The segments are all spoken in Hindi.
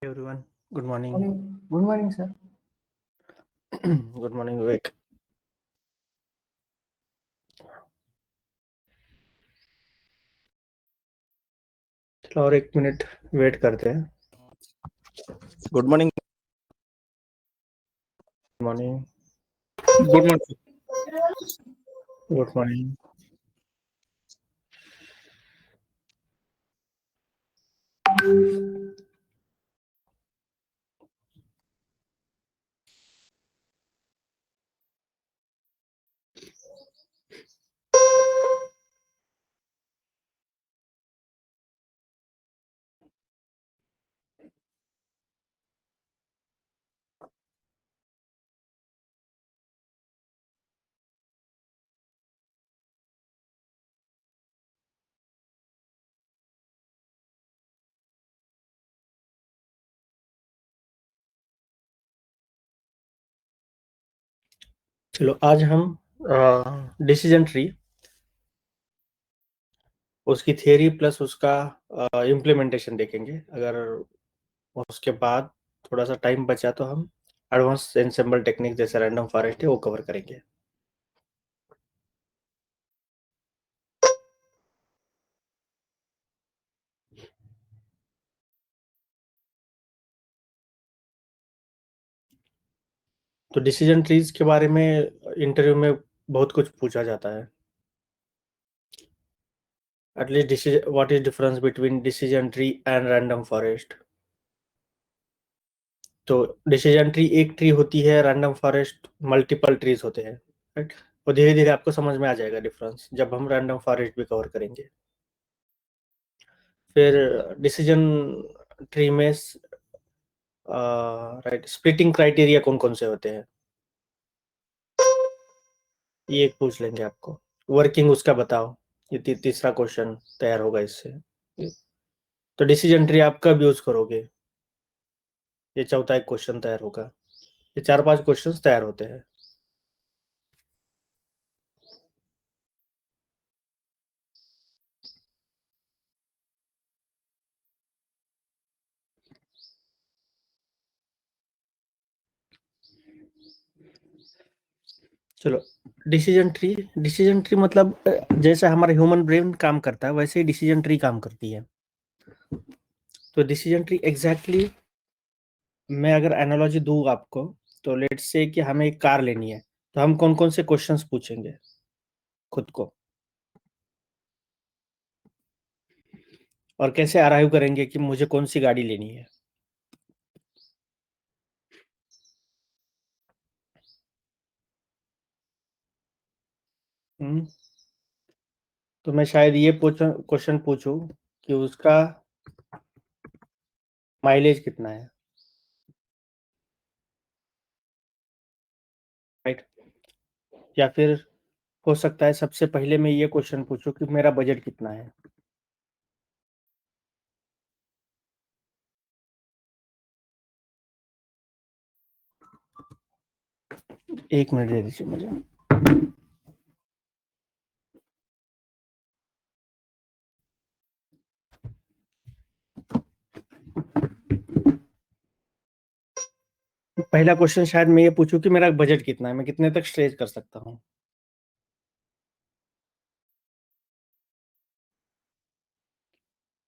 Everyone, good morning. Good morning, sir. Good morning, Vivek. चलो और 1 मिनट वेट करते हैं. Good morning. Morning. Good morning. Good morning. चलो आज हम डिसीजन ट्री, उसकी थियरी प्लस उसका इम्प्लीमेंटेशन देखेंगे. अगर उसके बाद थोड़ा सा टाइम बचा तो हम एडवांस एनसेम्बल टेक्निक जैसे रैंडम फॉरेस्ट है वो कवर करेंगे. तो डिसीजन ट्रीज के बारे में इंटरव्यू में बहुत कुछ पूछा जाता है. At least decision, what is difference between decision tree and random forest? तो डिसीजन ट्री एक ट्री होती है, रैंडम फॉरेस्ट मल्टीपल ट्रीज होते हैं, राइट. और धीरे धीरे आपको समझ में आ जाएगा डिफरेंस जब हम रैंडम फॉरेस्ट भी कवर करेंगे. फिर डिसीजन ट्री में राइट स्प्लिटिंग क्राइटेरिया कौन कौन से होते हैं ये एक पूछ लेंगे आपको. वर्किंग उसका बताओ, ये तीसरा क्वेश्चन तैयार होगा इससे. तो डिसीजन ट्री आप कब यूज करोगे, ये चौथा एक क्वेश्चन तैयार होगा. ये 4-5 क्वेश्चंस तैयार होते हैं. चलो डिसीजन ट्री मतलब जैसे हमारा ह्यूमन ब्रेन काम करता है वैसे ही डिसीजन ट्री काम करती है. तो डिसीजन ट्री एग्जैक्टली मैं अगर एनालॉजी दूँ आपको, तो लेट्स से कि हमें एक कार लेनी है, तो हम कौन कौन से क्वेश्चंस पूछेंगे खुद को, और कैसे अराइव करेंगे कि मुझे कौन सी गाड़ी लेनी है. तो मैं शायद ये क्वेश्चन पूछूं कि उसका माइलेज कितना है, राइट. या फिर हो सकता है सबसे पहले मैं ये क्वेश्चन पूछूं कि मेरा बजट कितना है. एक मिनट दे दीजिए मुझे. पहला क्वेश्चन शायद मैं ये पूछूं कि मेरा बजट कितना है, मैं कितने तक स्ट्रेच कर सकता हूँ,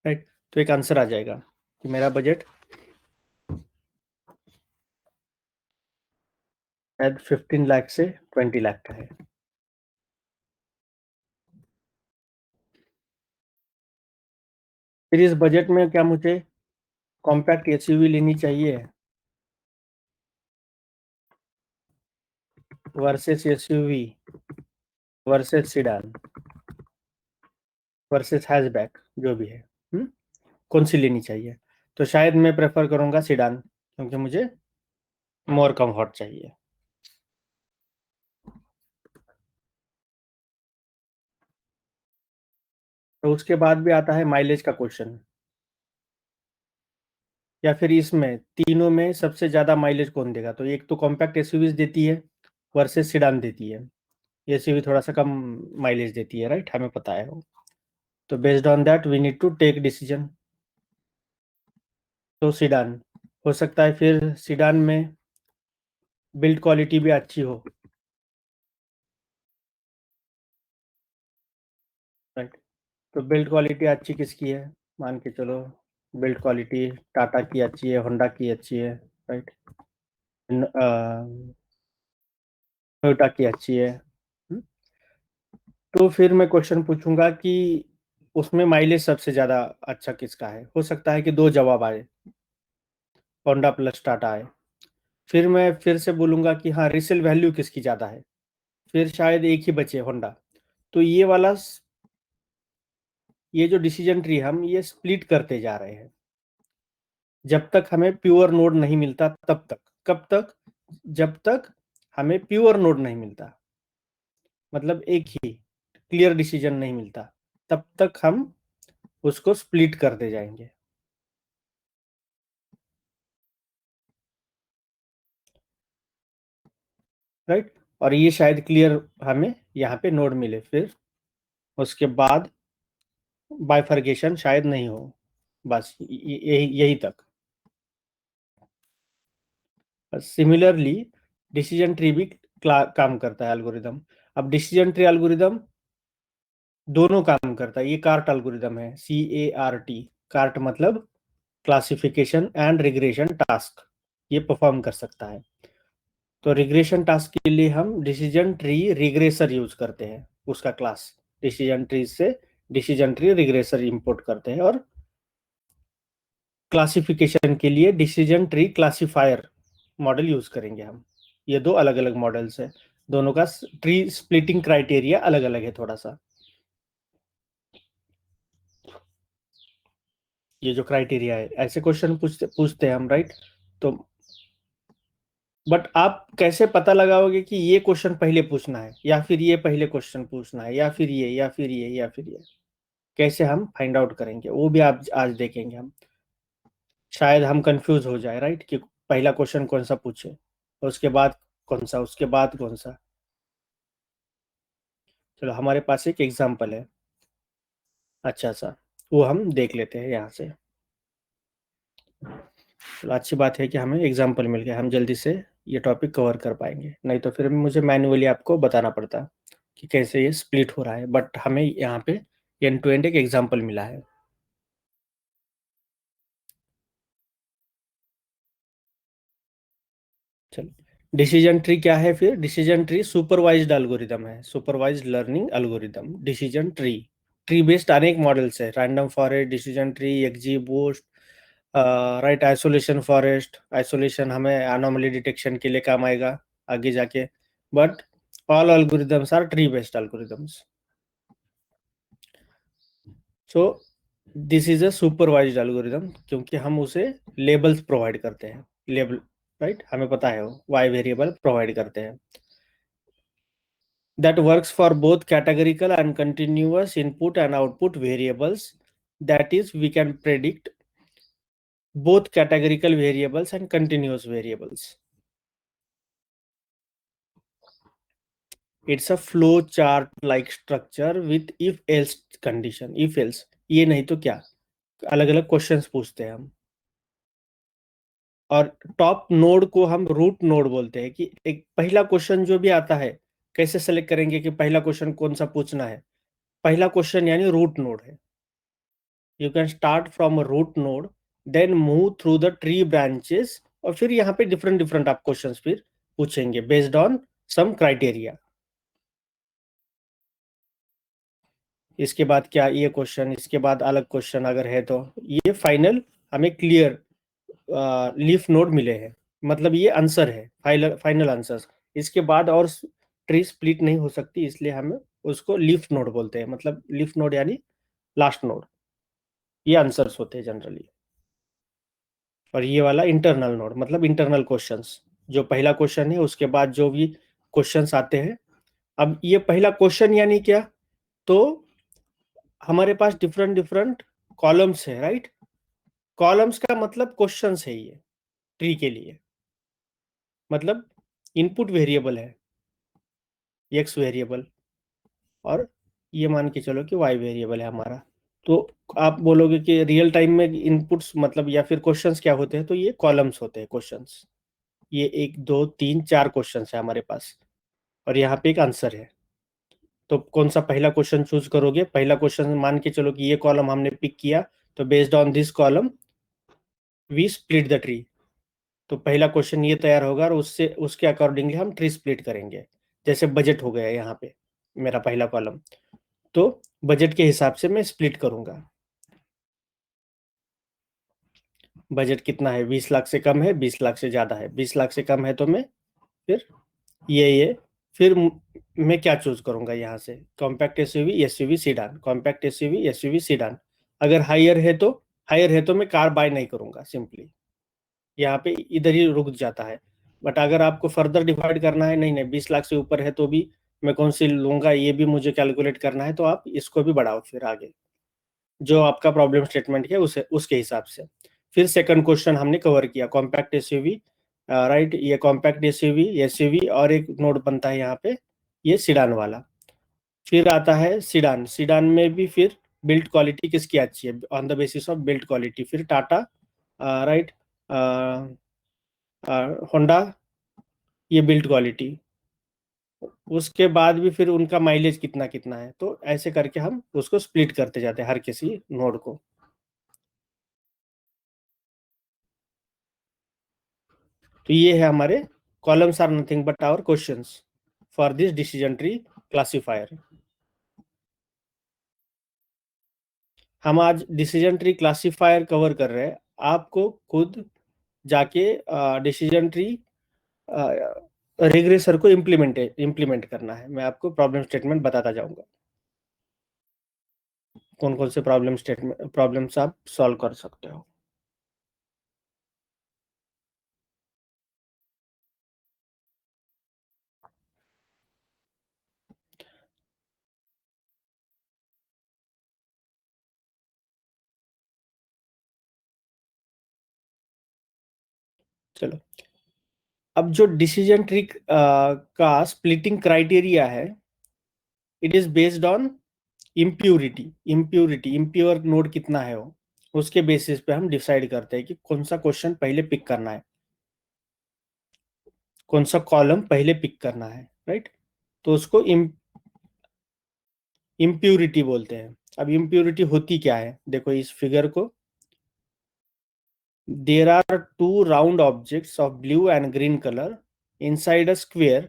राइट. तो एक आंसर आ जाएगा कि मेरा बजट शायद 15 लाख से 20 लाख का है. फिर इस बजट में क्या मुझे कॉम्पैक्ट एसयूवी लेनी चाहिए versus SUV versus sedan versus hatchback, जो भी है, कौन सी लेनी चाहिए. तो शायद मैं प्रेफर करूंगा सीडान, क्योंकि मुझे मोर कंफर्ट चाहिए. तो उसके बाद भी आता है माइलेज का क्वेश्चन, या फिर इसमें तीनों में सबसे ज्यादा माइलेज कौन देगा. तो एक तो कॉम्पैक्ट एसयूवीज देती है वर्सेस सीडान देती है. एसयूवी थोड़ा सा कम माइलेज देती है, राइट, हमें पता है वो. तो based on that we need to take decision. तो सीडान हो सकता है फिर सीडान में बिल्ड क्वालिटी भी अच्छी हो, राइट। तो बिल्ड क्वालिटी अच्छी किसकी है? मान के चलो बिल्ड क्वालिटी टाटा की अच्छी है, होंडा की अच्छी है, राइट, टोयोटा की अच्छी है। तो फिर मैं क्वेश्चन पूछूंगा कि उसमें माइलेज सबसे ज्यादा अच्छा किसका है। हो सकता है कि दो जवाब आए, होंडा प्लस टाटा आए। फिर मैं फिर से बोलूंगा कि हाँ, रिसेल वैल्यू किसकी ज्यादा है। फिर शायद एक ही बचे, होंडा। तो ये जो डिसीजन ट्री हम ये स्प्लिट करते जा रहे हैं जब तक हमें प्योर नोड नहीं मिलता, तब तक। कब तक? जब तक हमें प्योर नोड नहीं मिलता, मतलब एक ही क्लियर डिसीजन नहीं मिलता, तब तक हम उसको स्प्लिट करते जाएंगे, राइट। और ये शायद क्लियर हमें यहाँ पे नोड मिले, फिर उसके बाद बाइफर्गेशन शायद नहीं हो, बस यही यही तक। सिमिलरली डिसीजन ट्री भी काम करता है, एल्गोरिदम। अब डिसीजन ट्री एल्गोरिदम दोनों काम करता है। ये कार्ट एल्गोरिदम है, CART। कार्ट मतलब क्लासिफिकेशन एंड रिग्रेशन टास्क, ये परफॉर्म कर सकता है। तो रिग्रेशन टास्क के लिए हम डिसीजन ट्री रिग्रेसर यूज करते हैं, उसका क्लास। डिसीजन ट्री से डिसीजन ट्री रिग्रेसर इंपोर्ट करते हैं। और क्लासिफिकेशन के लिए decision tree classifier model use करेंगे हम। ये दो अलग अलग मॉडल्स है, दोनों का ट्री स्प्लिटिंग क्राइटेरिया अलग अलग है थोड़ा सा। ये जो क्राइटेरिया है, ऐसे क्वेश्चन पूछते पूछते हैं हम, राइट। तो बट आप कैसे पता लगाओगे कि ये क्वेश्चन पहले पूछना है, या फिर ये पहले क्वेश्चन पूछना है, या फिर ये, या फिर ये, या फिर ये? कैसे हम फाइंड आउट करेंगे, वो भी आप आज देखेंगे हम। शायद हम कंफ्यूज हो जाए, राइट, कि पहला क्वेश्चन कौन सा पूछे, उसके बाद कौन सा, उसके बाद कौन सा। चलो, हमारे पास एक एग्जाम्पल है, अच्छा सा, वो हम देख लेते हैं यहाँ से। चलो, अच्छी बात है कि हमें एग्जाम्पल मिल गया, हम जल्दी से ये टॉपिक कवर कर पाएंगे। नहीं तो फिर मुझे मैन्युअली आपको बताना पड़ता कि कैसे ये स्प्लिट हो रहा है, बट हमें यहाँ पे एंड टू एंड एक एग्जाम्पल मिला है। चलो, डिसीजन ट्री क्या है फिर? डिसीजन ट्री सुपरवाइज्ड एल्गोरिदम है, supervised learning algorithm, decision tree. Tree based अनेक मॉडल्स है, random forest, decision tree, XGBoost, right, isolation forest. Isolation हमें एनोमली डिटेक्शन के लिए काम आएगा आगे जाके, but all algorithms are tree based algorithms. So this is a supervised algorithm, क्योंकि हम उसे लेबल्स प्रोवाइड करते हैं, लेबल, राइट, हमें पता है वो वाई वेरिएबल प्रोवाइड करते हैं। That works for both categorical and continuous input and output variables. That is, we can predict both categorical variables and continuous variables. It's a flow chart like structure with if else condition. If else, ये नहीं तो क्या, अलग अलग क्वेश्चंस पूछते हैं हम। और टॉप नोड को हम रूट नोड बोलते हैं, कि एक पहला क्वेश्चन जो भी आता है, कैसे सेलेक्ट करेंगे कि पहला क्वेश्चन कौन सा पूछना है? पहला क्वेश्चन यानी रूट नोड है। You can start from a root node, then move through the tree branches, और फिर यहाँ पे डिफरेंट डिफरेंट आप क्वेश्चंस फिर पूछेंगे बेस्ड ऑन सम क्राइटेरिया। इसके बाद क्या, ये क्वेश्चन, इसके बाद अलग क्वेश्चन अगर है तो ये फाइनल हमें क्लियर लीफ नोड मिले हैं, मतलब ये आंसर है, फाइनल फाइनल आंसर। इसके बाद और ट्री स्प्लिट नहीं हो सकती, इसलिए हमें उसको लीफ नोड बोलते हैं, मतलब लीफ नोड यानी लास्ट नोड। ये आंसर्स होते हैं जनरली। और ये वाला इंटरनल नोड, मतलब इंटरनल क्वेश्चंस, जो पहला क्वेश्चन है उसके बाद जो भी क्वेश्चंस आते हैं। अब ये पहला क्वेश्चन यानी क्या? तो हमारे पास डिफरेंट डिफरेंट कॉलम्स है, राइट। कॉलम्स का मतलब क्वेश्चंस है ये ट्री के लिए, मतलब इनपुट वेरिएबल है एक्स वेरिएबल, और ये मान के चलो कि वाई वेरिएबल है हमारा। तो आप बोलोगे कि रियल टाइम में इनपुट्स मतलब या फिर क्वेश्चंस क्या होते हैं, तो ये कॉलम्स होते हैं क्वेश्चंस। ये 1 2 3 4 क्वेश्चंस है हमारे पास, और यहाँ पे एक आंसर है। तो कौन सा पहला क्वेश्चन चूज करोगे? पहला क्वेश्चन मान के चलो कि ये कॉलम हमने पिक किया, तो based on this column we split the tree. तो पहला क्वेश्चन ये तैयार होगा, और उससे उसके अकॉर्डिंगली हम ट्री स्प्लिट करेंगे। जैसे बजट हो गया यहाँ पे मेरा पहला कॉलम, तो बजट के हिसाब से मैं स्प्लिट करूंगा। बजट कितना है? 20 लाख से कम है, 20 लाख से ज्यादा है। 20 लाख से कम है तो मैं फिर ये फिर मैं क्या चूज करूंगा यहाँ से? Compact SUV, SUV, sedan, compact SUV, SUV, sedan. अगर हायर है तो मैं कार बाय नहीं करूंगा, सिंपली यहाँ पे इधर ही रुक जाता है। बट अगर आपको फर्दर डिवाइड करना है, नहीं नहीं 20 लाख से ऊपर है तो भी मैं कौन सी लूंगा, ये भी मुझे कैलकुलेट करना है, तो आप इसको भी बढ़ाओ फिर आगे, जो आपका प्रॉब्लम स्टेटमेंट है उसे उसके हिसाब से। फिर सेकंड क्वेश्चन हमने कवर किया, कॉम्पैक्ट एसयूवी, राइट। ये कॉम्पैक्ट एसयूवी, एसयूवी, और एक नोड बनता है यहाँ पे, ये सीडान वाला। फिर आता है सीडान। सीडान में भी फिर बिल्ड क्वालिटी किसकी अच्छी है? On the basis of build quality फिर टाटा, राइट, होंडा, ये बिल्ड क्वालिटी। उसके बाद भी फिर उनका माइलेज कितना कितना है, तो ऐसे करके हम उसको स्प्लिट करते जाते हैं हर किसी नोड को। तो ये है हमारे columns are nothing but our questions for this decision tree classifier. हम आज डिसीजन ट्री क्लासिफायर कवर कर रहे हैं। आपको खुद जाके डिसीजन ट्री रिग्रेसर को इम्प्लीमेंट करना है। मैं आपको प्रॉब्लम स्टेटमेंट बताता जाऊंगा, कौन कौन से प्रॉब्लम्स आप सॉल्व कर सकते हो। चलो, अब जो डिसीजन ट्री का स्प्लिटिंग क्राइटेरिया है, it is based on impure node कितना है वो, उसके बेसिस पे हम डिसाइड करते हैं कि कौन सा क्वेश्चन पहले पिक करना है, कौन सा कॉलम पहले पिक करना है, राइट। तो उसको इम्प्यूरिटी बोलते हैं। अब इम्प्यूरिटी होती क्या है, देखो इस फिगर को। There are two round objects of blue and green colour inside a square,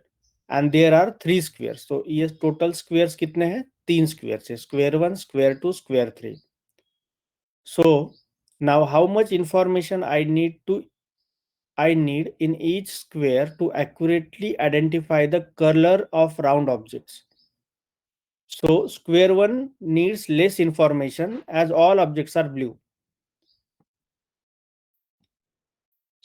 and there are 3 squares. तो ये टोटल स्क्वेयर्स कितने हैं? 3 स्क्वेयर्स है, square 1, square 2, square 3। So now how much information I need in each square to accurately identify the color of round objects. So square 1 needs less information as all objects are blue.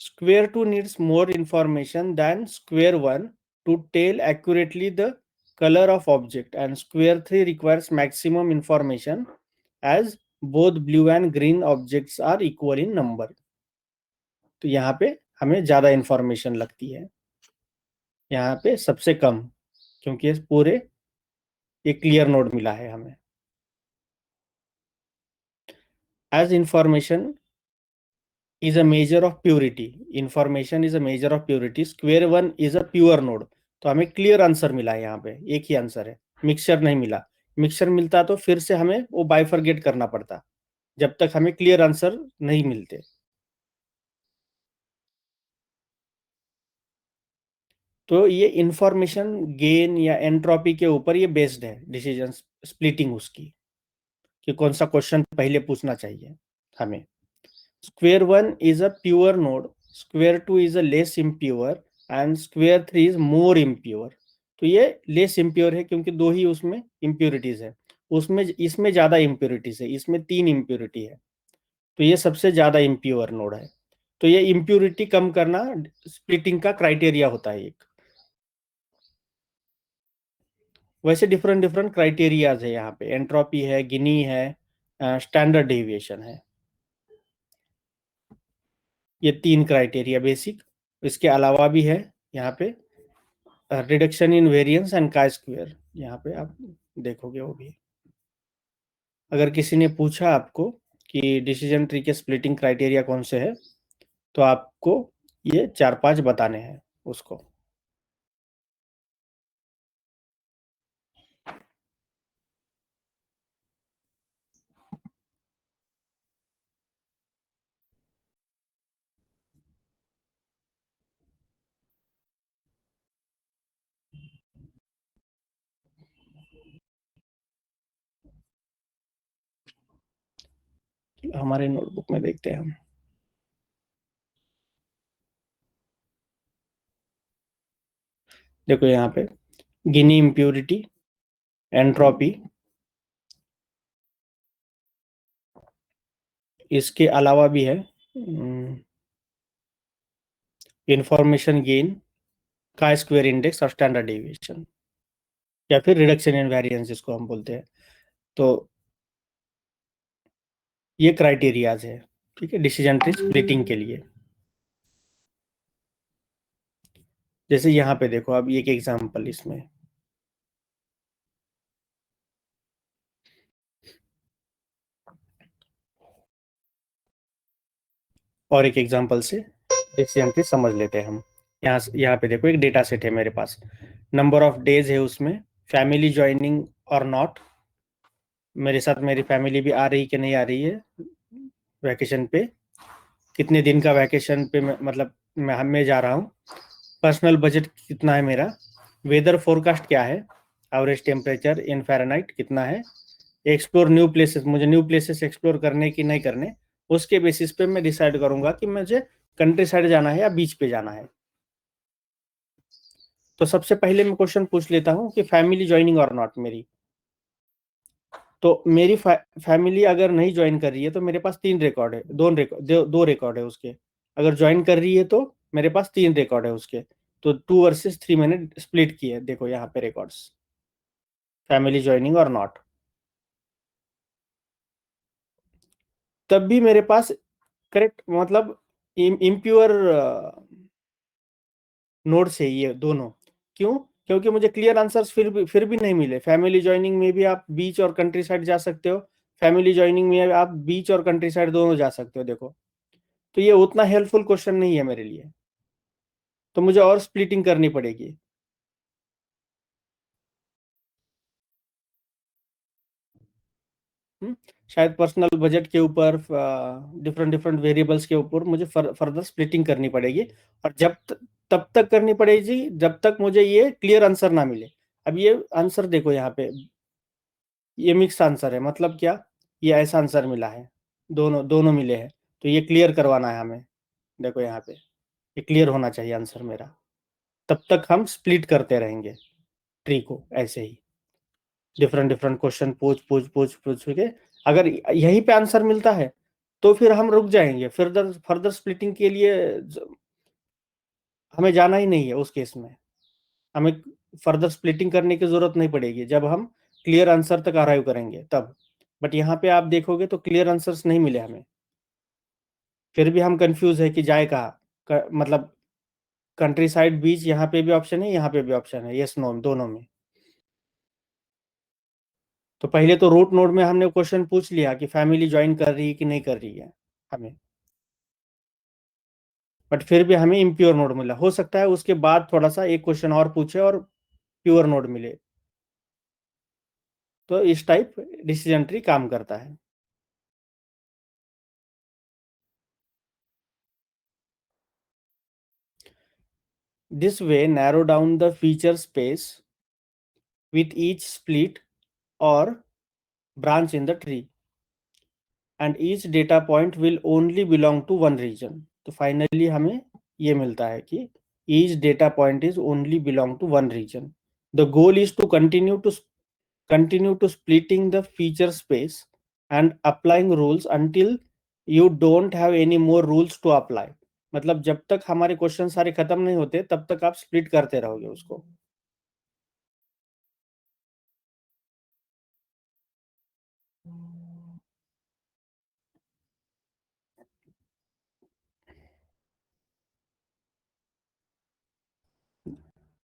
Square 2 needs more information than square 1 to tell accurately the color of object, and square 3 requires maximum information as both blue and green objects are equal in number. तो यहाँ पे हमें ज्यादा इंफॉर्मेशन लगती है, यहाँ पे सबसे कम, क्योंकि ये पूरे एक क्लियर नोड मिला है हमें। As information is a measure of purity, information is a measure of purity, square 1 is a pure node. तो हमें क्लियर आंसर मिला है, यहाँ पे एक ही आंसर है, मिक्सचर नहीं मिला। मिक्सचर मिलता तो फिर से हमें वो बाइफरगेट करना पड़ता, जब तक हमें क्लियर आंसर नहीं मिलते। तो ये इंफॉर्मेशन गेन या एंट्रोपी के ऊपर ये बेस्ड है डिसीजन स्प्लिटिंग उसकी, कि कौन सा क्वेश्चन पहले पूछना चाहिए हमें। Square 1 is a pure node, square 2 is a less impure, and square 3 is more impure. तो ये लेस इम्प्योर है क्योंकि दो ही उसमें इम्प्योरिटीज है, उसमें इसमें ज्यादा इम्प्योरिटीज है, इसमें 3 इम्प्योरिटी है। तो ये सबसे ज्यादा इम्प्योर नोड है। तो ये इम्प्योरिटी कम करना स्प्लिटिंग का क्राइटेरिया होता है एक। वैसे डिफरेंट डिफरेंट क्राइटेरियाज है यहाँ पे, एंट्रोपी है, गिनी है, स्टैंडर्ड डेविएशन है। ये 3 क्राइटेरिया बेसिक। इसके अलावा भी है यहाँ पे रिडक्शन इन वेरिएंस एंड का स्क्वायर, यहाँ पे आप देखोगे वो भी। अगर किसी ने पूछा आपको कि डिसीजन ट्री के स्प्लिटिंग क्राइटेरिया कौन से है, तो आपको ये 4-5 बताने हैं उसको। हमारे नोटबुक में देखते हैं हम। देखो यहाँ पे गिनी इम्प्योरिटी, एंट्रोपी, इसके अलावा भी है इंफॉर्मेशन गेन का स्क्वायर इंडेक्स और स्टैंडर्ड डेविएशन, या फिर रिडक्शन इन वेरिएंस जिसको हम बोलते हैं। तो ये क्राइटेरियाज है, ठीक है, डिसीजन ट्री स्प्लिटिंग के लिए। जैसे यहाँ पे देखो, अब एक एग्जांपल इसमें, और एक एग्जांपल से डिसीजन ट्री समझ लेते हैं हम। यहाँ पे देखो, एक डेटा सेट है मेरे पास, नंबर ऑफ डेज है उसमें, फैमिली ज्वाइनिंग और नॉट, मेरे साथ मेरी फैमिली भी आ रही कि नहीं आ रही है वैकेशन पे, कितने दिन का वैकेशन पे मतलब मैं जा रहा हूँ, पर्सनल बजट कितना है मेरा, वेदर फोरकास्ट क्या है, एवरेज टेम्परेचर इन फ़ारेनहाइट कितना है, एक्सप्लोर न्यू प्लेसेस, मुझे न्यू प्लेसेस एक्सप्लोर करने की नहीं करने, उसके बेसिस पे मैं डिसाइड करूंगा कि मुझे कंट्री साइड जाना है या बीच पे जाना है। तो सबसे पहले मैं क्वेश्चन पूछ लेता हूँ कि फैमिली ज्वाइनिंग और नॉट मेरी। तो मेरी फैमिली अगर नहीं ज्वाइन कर रही है तो मेरे पास 3 रिकॉर्ड है, 2 रिकॉर्ड है उसके। अगर ज्वाइन कर रही है तो मेरे पास 3 रिकॉर्ड है उसके। तो 2 वर्सेस 3 मैंने स्प्लिट किए, देखो यहाँ पे रिकॉर्ड्स, फैमिली ज्वाइनिंग और नॉट। तब भी मेरे पास करेक्ट मतलब इम्प्योर नोड्स है ये दोनों। क्यों? क्योंकि मुझे क्लियर आंसर्स फिर भी नहीं मिले। फैमिली ज्वाइनिंग में भी आप बीच और कंट्री साइड जा सकते हो, फैमिली ज्वाइनिंग में आप बीच और कंट्री साइड दोनों जा सकते हो, देखो। तो ये उतना हेल्पफुल क्वेश्चन नहीं है मेरे लिए, तो मुझे और स्प्लिटिंग करनी पड़ेगी। हम्म, शायद पर्सनल बजट के ऊपर, डिफरेंट डिफरेंट वेरिएबल्स के ऊपर मुझे फर्दर स्प्लिटिंग करनी पड़ेगी। और तब तक करनी पड़ेगी जब तक मुझे ये क्लियर आंसर ना मिले। अब ये आंसर देखो यहाँ पे, ये मिक्स आंसर है, मतलब क्या, ये ऐसा आंसर मिला है, दोनों दोनों मिले हैं। तो ये क्लियर करवाना है हमें, देखो यहाँ पे ये क्लियर होना चाहिए आंसर मेरा। तब तक हम स्प्लिट करते रहेंगे ट्री को ऐसे ही, डिफरेंट डिफरेंट क्वेश्चन पूछ पूछ पूछ पूछ के। अगर यहीं पे आंसर मिलता है तो फिर हम रुक जाएंगे, फर्दर फर्दर स्प्लिटिंग के लिए हमें जाना ही नहीं है। उस केस में हमें फर्दर स्प्लिटिंग करने की जरूरत नहीं पड़ेगी जब हम क्लियर आंसर तक अराइव करेंगे तब। बट यहाँ पे आप देखोगे तो क्लियर आंसर्स नहीं मिले हमें, फिर भी हम कंफ्यूज है कि जाए कहाँ। मतलब कंट्री साइड बीच, यहाँ पे भी ऑप्शन है, यहाँ पे भी ऑप्शन है, यस नो दोनों में। तो पहले तो रूट नोड में हमने क्वेश्चन पूछ लिया कि फैमिली ज्वाइन कर रही है कि नहीं कर रही है हमें, बट फिर भी हमें इम्प्योर नोड मिला। हो सकता है उसके बाद थोड़ा सा एक क्वेश्चन और पूछे और प्योर नोड मिले। तो इस टाइप डिसीजन ट्री काम करता है। This way narrow down the feature space with each split or branch in the tree, and each data point will only belong to one region. तो फाइनली हमें ये मिलता है कि each data point is only belong to one region. The goal is to continue to splitting the feature space and applying rules until you don't have any more rules to apply. मतलब जब तक हमारे क्वेश्चन सारे खत्म नहीं होते तब तक आप स्प्लिट करते रहोगे उसको।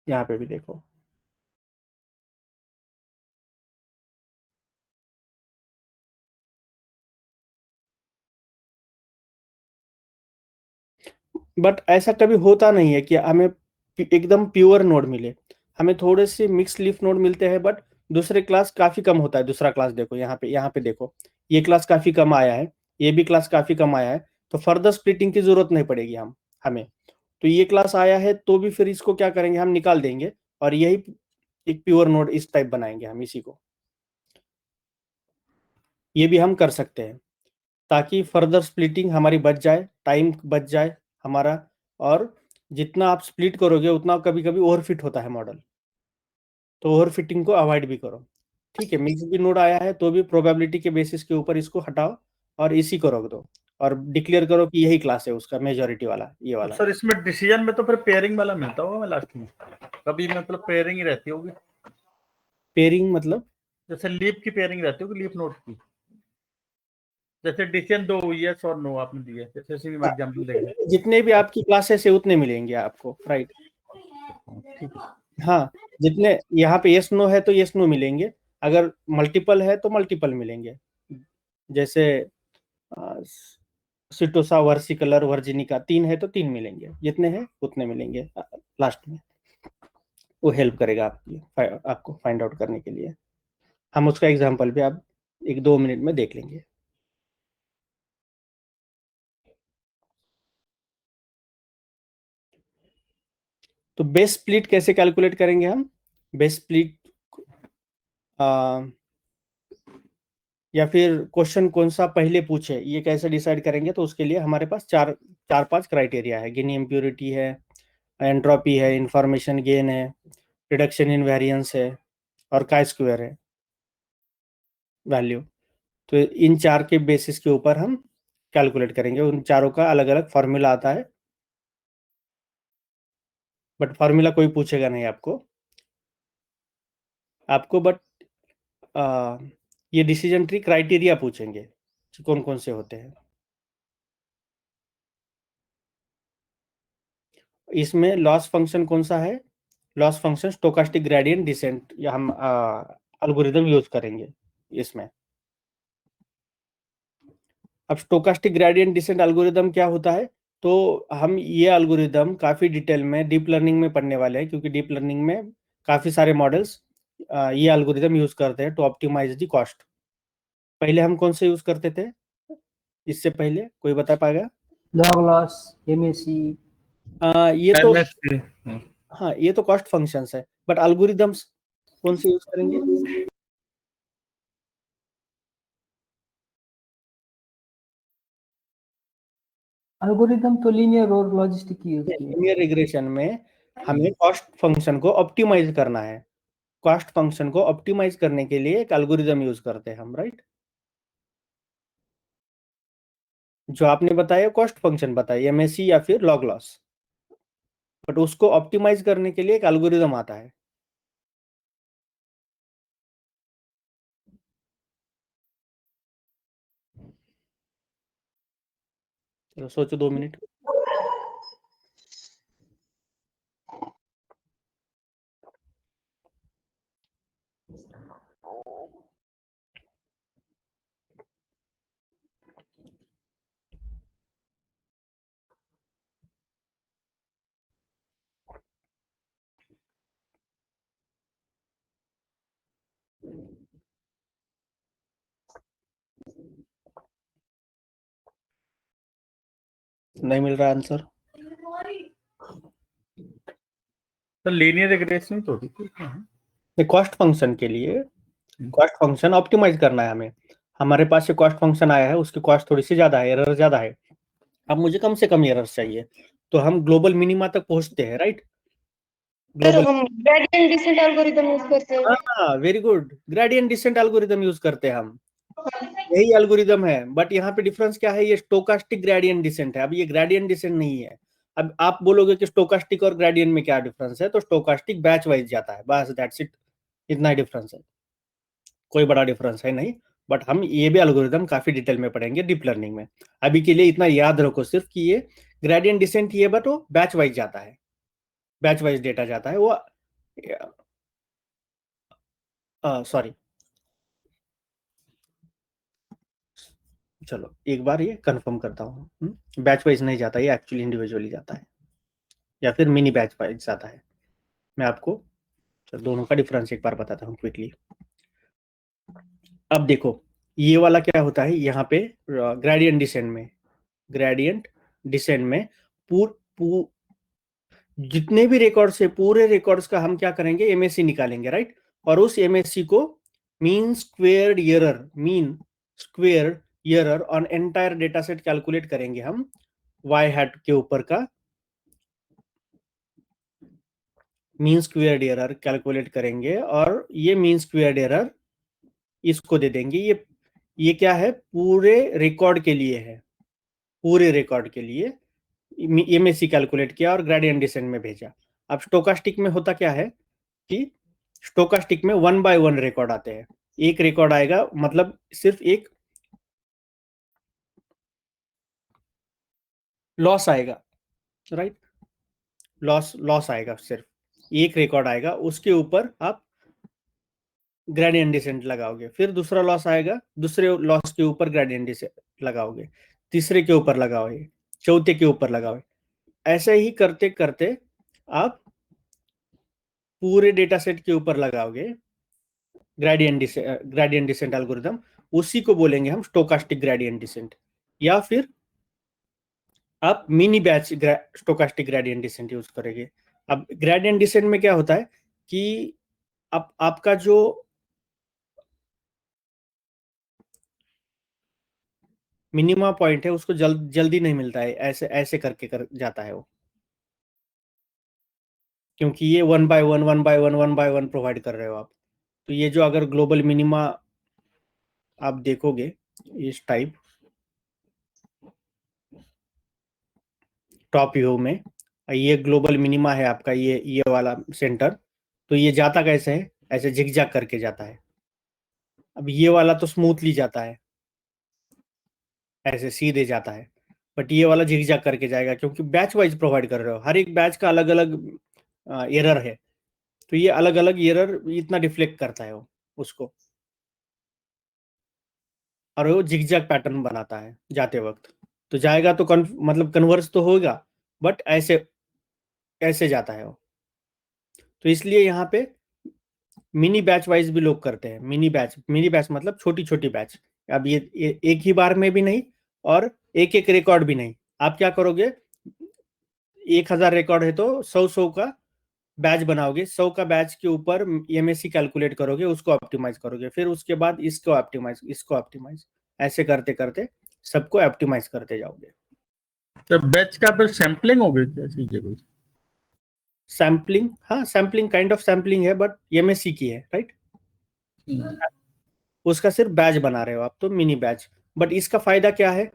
यहाँ पे भी देखो, बट ऐसा कभी होता नहीं है कि हमें एकदम प्योर नोड मिले। हमें थोड़े से मिक्स लीफ नोड मिलते हैं, बट दूसरे क्लास काफी कम होता है। दूसरा क्लास देखो, यहाँ पे देखो, ये क्लास काफी कम आया है, ये भी क्लास काफी कम आया है। तो फर्दर स्प्लिटिंग की जरूरत नहीं पड़ेगी हमें। तो ये क्लास आया है तो भी फिर इसको क्या करेंगे, हम निकाल देंगे और यही एक प्योर नोड इस टाइप बनाएंगे हम इसी को। ये भी हम कर सकते हैं ताकि फर्दर स्प्लिटिंग हमारी बच जाए, टाइम बच जाए हमारा। और जितना आप स्प्लिट करोगे उतना कभी कभी ओवरफिट होता है मॉडल, तो ओवरफिटिंग को अवॉइड भी करो। ठीक है, मिक्स भी नोड आया है तो भी प्रोबेबिलिटी के बेसिस के ऊपर इसको हटाओ और इसी को रख दो और डिक्लेयर करो कि यही क्लास है उसका मेजॉरिटी वाला, ये वाला। सर इसमें डिसीजन में तो फिर पेयरिंग वाला मिलता होगा लास्ट में, कभी मतलब पेयरिंग ही रहती होगी। पेयरिंग मतलब? जैसे लीफ की पेयरिंग रहती होगी, लीफ नोट की। जैसे डिसीजन दो यस और नो आपने दिए, जैसे इसी में हाँ, एग्जांपल देंगे। जितने भी आपकी क्लासेस है उतने मिलेंगे आपको, राइट। ठीक है। हाँ, जितने यहाँ पे यस नो है तो यस नो मिलेंगे, अगर मल्टीपल है तो मल्टीपल मिलेंगे। जैसे सिटोसा, वर्सिकलर, वर्जिनिका, 3 है तो 3 मिलेंगे, जितने हैं उतने मिलेंगे लास्ट में। वो हेल्प करेगा आपको फाइंड आउट करने के लिए। हम उसका एग्जांपल भी आप 1-2 मिनट में देख लेंगे। तो बेस स्प्लिट कैसे कैलकुलेट करेंगे हम? बेस स्प्लिट या फिर क्वेश्चन कौन सा पहले पूछे ये कैसे डिसाइड करेंगे? तो उसके लिए हमारे पास चार चार पांच क्राइटेरिया है। गिनी इम्प्योरिटी है, एंट्रोपी है, इंफॉर्मेशन गेन है, रिडक्शन इन वेरिएंस है, और काय स्क्वायर है वैल्यू। तो इन चार के बेसिस के ऊपर हम कैलकुलेट करेंगे। उन चारों का अलग अलग फॉर्मूला आता है, बट फॉर्मूला कोई पूछेगा नहीं आपको बट ये डिसीजन ट्री क्राइटेरिया पूछेंगे कौन कौन से होते हैं। इसमें लॉस फंक्शन कौन सा है? Loss function stochastic gradient descent, या हम एल्गोरिदम यूज करेंगे इसमें। अब स्टोकास्टिक ग्रेडियंट डिसेंट एल्गोरिदम क्या होता है? तो हम ये एल्गोरिदम काफ़ी डिटेल में डीप लर्निंग में पढ़ने वाले हैं, क्योंकि डीप लर्निंग में काफ़ी सारे मॉडल्स ये एल्गोरिदम यूज करते हैं टू ऑप्टिमाइज द कॉस्ट। पहले हम कौन से यूज करते थे? इससे पहले कोई बता पाएगा? Log loss, MAC. ये तो MSC, हाँ, ये तो कॉस्ट फंक्शंस है, बट एल्गोरिदम्स कौन से यूज करेंगे? एल्गोरिदम तो लीनियर और लॉजिस्टिक की यूज की है। लीनियर रिग्रेशन में हमें कॉस्ट फंक्शन को ऑप्टिमाइज करना है। कॉस्ट फंक्शन को ऑप्टिमाइज करने के लिए एक एल्गोरिदम यूज करते हैं हम, राइट। जो आपने बताया कॉस्ट फंक्शन बताया, एमएससी या फिर लॉग लॉस, बट उसको ऑप्टिमाइज करने के लिए एक एल्गोरिदम आता है। चलो सोचो 2 मिनट। नहीं मिल रहा आंसर। तो लीनियर रिग्रेशन तो होती थी। कॉस्ट फंक्शन के लिए कॉस्ट फंक्शन ऑप्टिमाइज करना है हमें। हमारे पास ये कॉस्ट फंक्शन आया है, उसकी कॉस्ट थोड़ी सी ज्यादा है, एरर ज्यादा है। अब मुझे कम से कम एरर्स चाहिए, तो हम ग्लोबल मिनिमा तक पहुंचते हैं, राइट। सर ग्लोबल, हम ग्रेडियंट डिसेंट एल्गोरिदम यूज करते हैं। हाँ very good, gradient descent algorithm use करते हैं हम। यही एल्गोरिदम है, बट यहाँ पे डिफरेंस क्या है? ये स्टोकास्टिक ग्रेडियंट डिसेंट है, अब ये ग्रेडियंट डिसेंट नहीं है। अब आप बोलोगे कि स्टोकास्टिक और ग्रेडियंट में क्या डिफरेंस है, तो स्टोकास्टिक बैच वाइज जाता है, बस दैट्स इट। इतना ही डिफरेंस है, कोई बड़ा डिफरेंस है नहीं। बट हम ये भी एल्गोरिदम काफी डिटेल में पढ़ेंगे डीप लर्निंग में। अभी के लिए इतना याद रखो सिर्फ कि ये ग्रेडियंट डिसेंट ही है, बट वो बैच वाइज जाता है, बैच वाइज डेटा जाता है वो। सॉरी, चलो एक बार ये कंफर्म करता हूँ, बैच वाइज नहीं जाता, ये एक्चुअली इंडिविजुअली जाता है या फिर मिनी बैच वाइज जाता है। मैं आपको दोनों का डिफरेंस एक बार बताता हूँ क्विकली। अब देखो ये वाला क्या होता है, यहाँ पे ग्रेडियंट डिसेंड में जितने भी रिकॉर्ड्स है पूरे रिकॉर्ड्स का हम क्या करेंगे, एमएससी निकालेंगे, राइट। और उस एमएससी को mean squared error on entire data set calculate करेंगे हम वाई हैट के ऊपर का मीन स्क्वेयर्ड एरर कैलकुलेट करेंगे, और ये मीन स्क्वेयर्ड एरर इसको दे देंगे। ये क्या है, पूरे रिकॉर्ड के लिए है, पूरे रिकॉर्ड के लिए एमएससी कैलकुलेट किया और ग्रेडियंट डिसेंट में भेजा। अब स्टोकास्टिक में होता क्या है कि स्टोकास्टिक में 1 by 1 रिकॉर्ड आते हैं। एक रिकॉर्ड आएगा मतलब सिर्फ एक लॉस आएगा, राइट, लॉस आएगा, सिर्फ एक रिकॉर्ड आएगा, उसके ऊपर आप ग्रेडियंट डिसेंट लगाओगे। फिर दूसरा लॉस आएगा, दूसरे लॉस के ऊपर ग्रेडियंट डिसेंट लगाओगे, तीसरे के ऊपर लगाओगे, चौथे के ऊपर लगाओगे। ऐसे ही करते करते आप पूरे डेटा सेट के ऊपर लगाओगे ग्रेडियंट डिसेंट एल्गोरिथम। उसी को बोलेंगे हम स्टोकास्टिक ग्रेडियंट डिसेंट, या फिर आप mini batch stochastic gradient descent use करेंगे। अब ग्रेडियंट डिसेंट में क्या होता है कि आपका जो मिनिमा पॉइंट है उसको जल्दी नहीं मिलता है, ऐसे ऐसे करके जाता है वो, क्योंकि ये 1 by 1 प्रोवाइड कर रहे हो आप। तो ये जो अगर ग्लोबल मिनिमा आप देखोगे इस टाइप टॉप व्यू में, ये ग्लोबल मिनिमा है आपका, ये वाला सेंटर। तो ये जाता कैसे है, ऐसे झिकझैक करके जाता है। अब ये वाला तो स्मूथली जाता है, ऐसे सीधे जाता है, बट ये वाला झिकझैक करके जाएगा क्योंकि बैच वाइज प्रोवाइड कर रहे हो, हर एक बैच का अलग अलग एरर है। तो ये अलग अलग एरर इतना डिफ्लेक्ट करता है वो उसको, और वो झिकझैक पैटर्न बनाता है जाते वक्त। तो जाएगा तो मतलब कन्वर्स तो होगा, बट ऐसे ऐसे जाता है वो। तो इसलिए यहाँ पे मिनी बैच वाइज भी लोग करते हैं। मिनी बैच मतलब छोटी छोटी बैच। अब ये एक ही बार में भी नहीं और एक एक रिकॉर्ड भी नहीं। आप क्या करोगे, 1000 रिकॉर्ड है तो 100 का बैच बनाओगे, 100 का बैच के ऊपर एमएससी कैलकुलेट करोगे, उसको ऑप्टिमाइज करोगे, फिर उसके बाद इसको ऑप्टिमाइज ऐसे करते करते सबको ऑप्टिमाइज करते जाओगे। तो बैच का फिर सैम्पलिंग हो गई क्या चीजें कुछ? सैम्पलिंग, हाँ सैम्पलिंग काइंड ऑफ सैम्पलिंग है, बट एमएससी की है, राइट। उसका सिर्फ बैच बना रहे हो आप, तो मिनी बैच। बट इसका फायदा क्या है,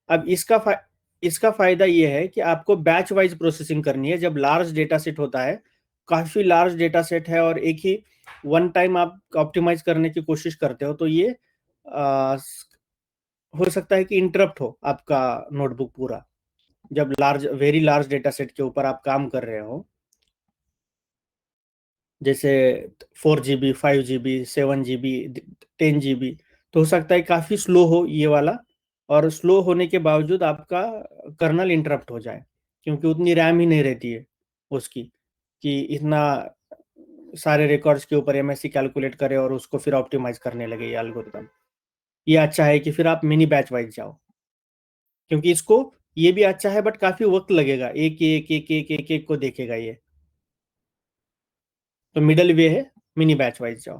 अब इसका फायदा ये है कि आपको बैच वाइज प्रोसेसिंग करनी है। जब लार्ज डेटा सेट होता है, काफी लार्ज डेटा सेट है, और एक ही वन टाइम आप ऑप्टिमाइज करने की कोशिश करते हो, तो ये हो सकता है कि इंटरप्ट हो आपका नोटबुक पूरा। जब वेरी लार्ज डेटा सेट के ऊपर आप काम कर रहे हो, जैसे 4 GB 5 GB 7 GB 10 GB, तो हो सकता है काफी स्लो हो ये वाला, और स्लो होने के बावजूद आपका कर्नल इंटरप्ट हो जाए, क्योंकि उतनी रैम ही नहीं रहती है उसकी कि इतना सारे रिकॉर्ड्स के ऊपर एमएससी कैलकुलेट करे और उसको फिर ऑप्टिमाइज करने लगे ये एल्गोरिथम। ये अच्छा है कि फिर आप मिनी बैच वाइज जाओ, क्योंकि इसको ये भी अच्छा है, बट काफी वक्त लगेगा, एक को देखेगा ये। तो मिडल वे है, मिनी बैच वाइज जाओ,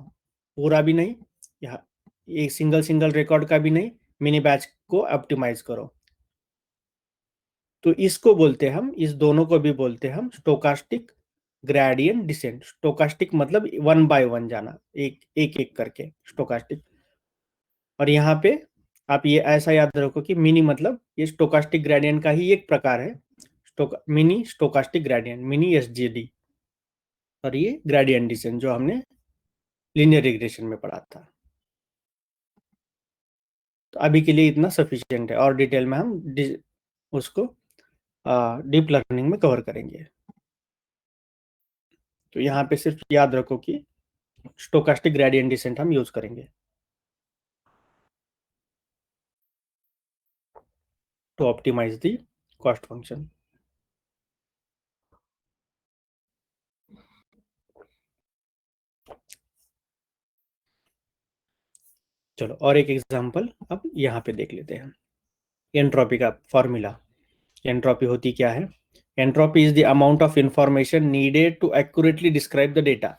पूरा भी नहीं, यहाँ एक सिंगल रिकॉर्ड का भी नहीं, मिनी बैच को ऑप्टिमाइज करो। तो इसको बोलते हैं हम, इस दोनों को भी बोलते हैं हम स्टोकास्टिक ग्रेडियंट डिसेंट। स्टोकास्टिक मतलब 1 by 1 जाना, एक करके स्टोकास्टिक। और यहाँ पे आप ये ऐसा याद रखो कि मिनी मतलब ये स्टोकास्टिक ग्रेडियंट का ही एक प्रकार है, मिनी स्टोकास्टिक ग्रेडियंट, मिनी एसजीडी। और ये ग्रेडियंट डिसेंट जो हमने लीनियर रिग्रेशन में पढ़ा था। तो अभी के लिए इतना सफिशिएंट है, और डिटेल में हम उसको डीप लर्निंग में कवर करेंगे। तो यहाँ पे सिर्फ याद रखो कि स्टोकास्टिक ग्रेडियंट डिसेंट हम यूज करेंगे। to optimize the cost function. चलो और एक एग्जांपल अब यहाँ पे देख लेते हैं। एंट्रोपी का फॉर्मूला, एंट्रोपी होती क्या है? Entropy is the amount of information needed to accurately describe the data.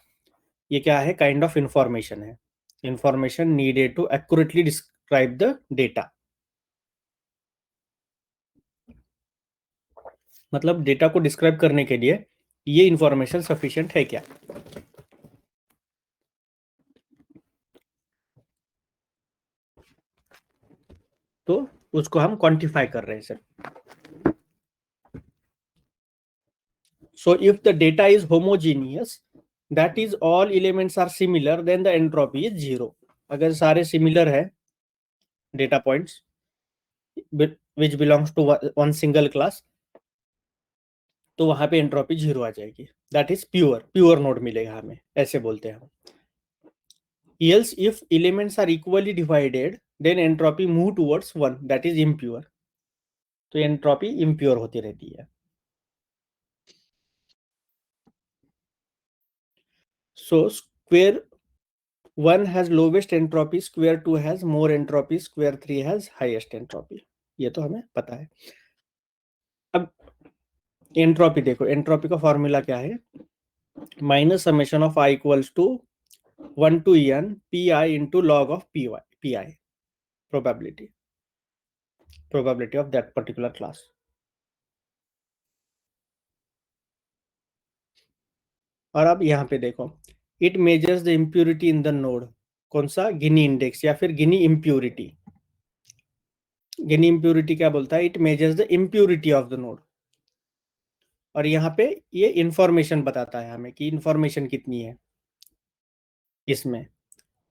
ये क्या है? काइंड ऑफ इंफॉर्मेशन है, information needed to accurately describe the data. मतलब डेटा को डिस्क्राइब करने के लिए ये इंफॉर्मेशन सफिशिएंट है क्या? तो उसको हम क्वांटिफाई कर रहे हैं sir. So if the data is homogeneous, that is all elements are similar, then the entropy is 0. अगर सारे similar है data points which belongs to one single class, तो वहां पे एंट्रोपी 0 आ जाएगी। दैट इज प्योर नोड मिलेगा हमें, ऐसे बोलते हैं हम। Else if elements are equally divided, then entropy move towards 1, that is impure. तो एंट्रोपी इम्प्योर होती रहती है। So square 1 has lowest entropy, square 2 has more entropy, square 3 has highest entropy. ये तो हमें पता है। अब एंट्रोपी देखो, एंट्रोपी का फॉर्मूला क्या है? Minus summation of i equals to 1 to n pi into log of pi probability of that particular class. और अब यहाँ पे देखो, it measures the impurity in the node. कौन सा? गिनी इंडेक्स या फिर गिनी इम्प्यूरिटी। गिनी इम्प्यूरिटी क्या बोलता है? It measures the impurity of the node. और यहाँ पे ये इंफॉर्मेशन बताता है हमें कि इंफॉर्मेशन कितनी है इसमें।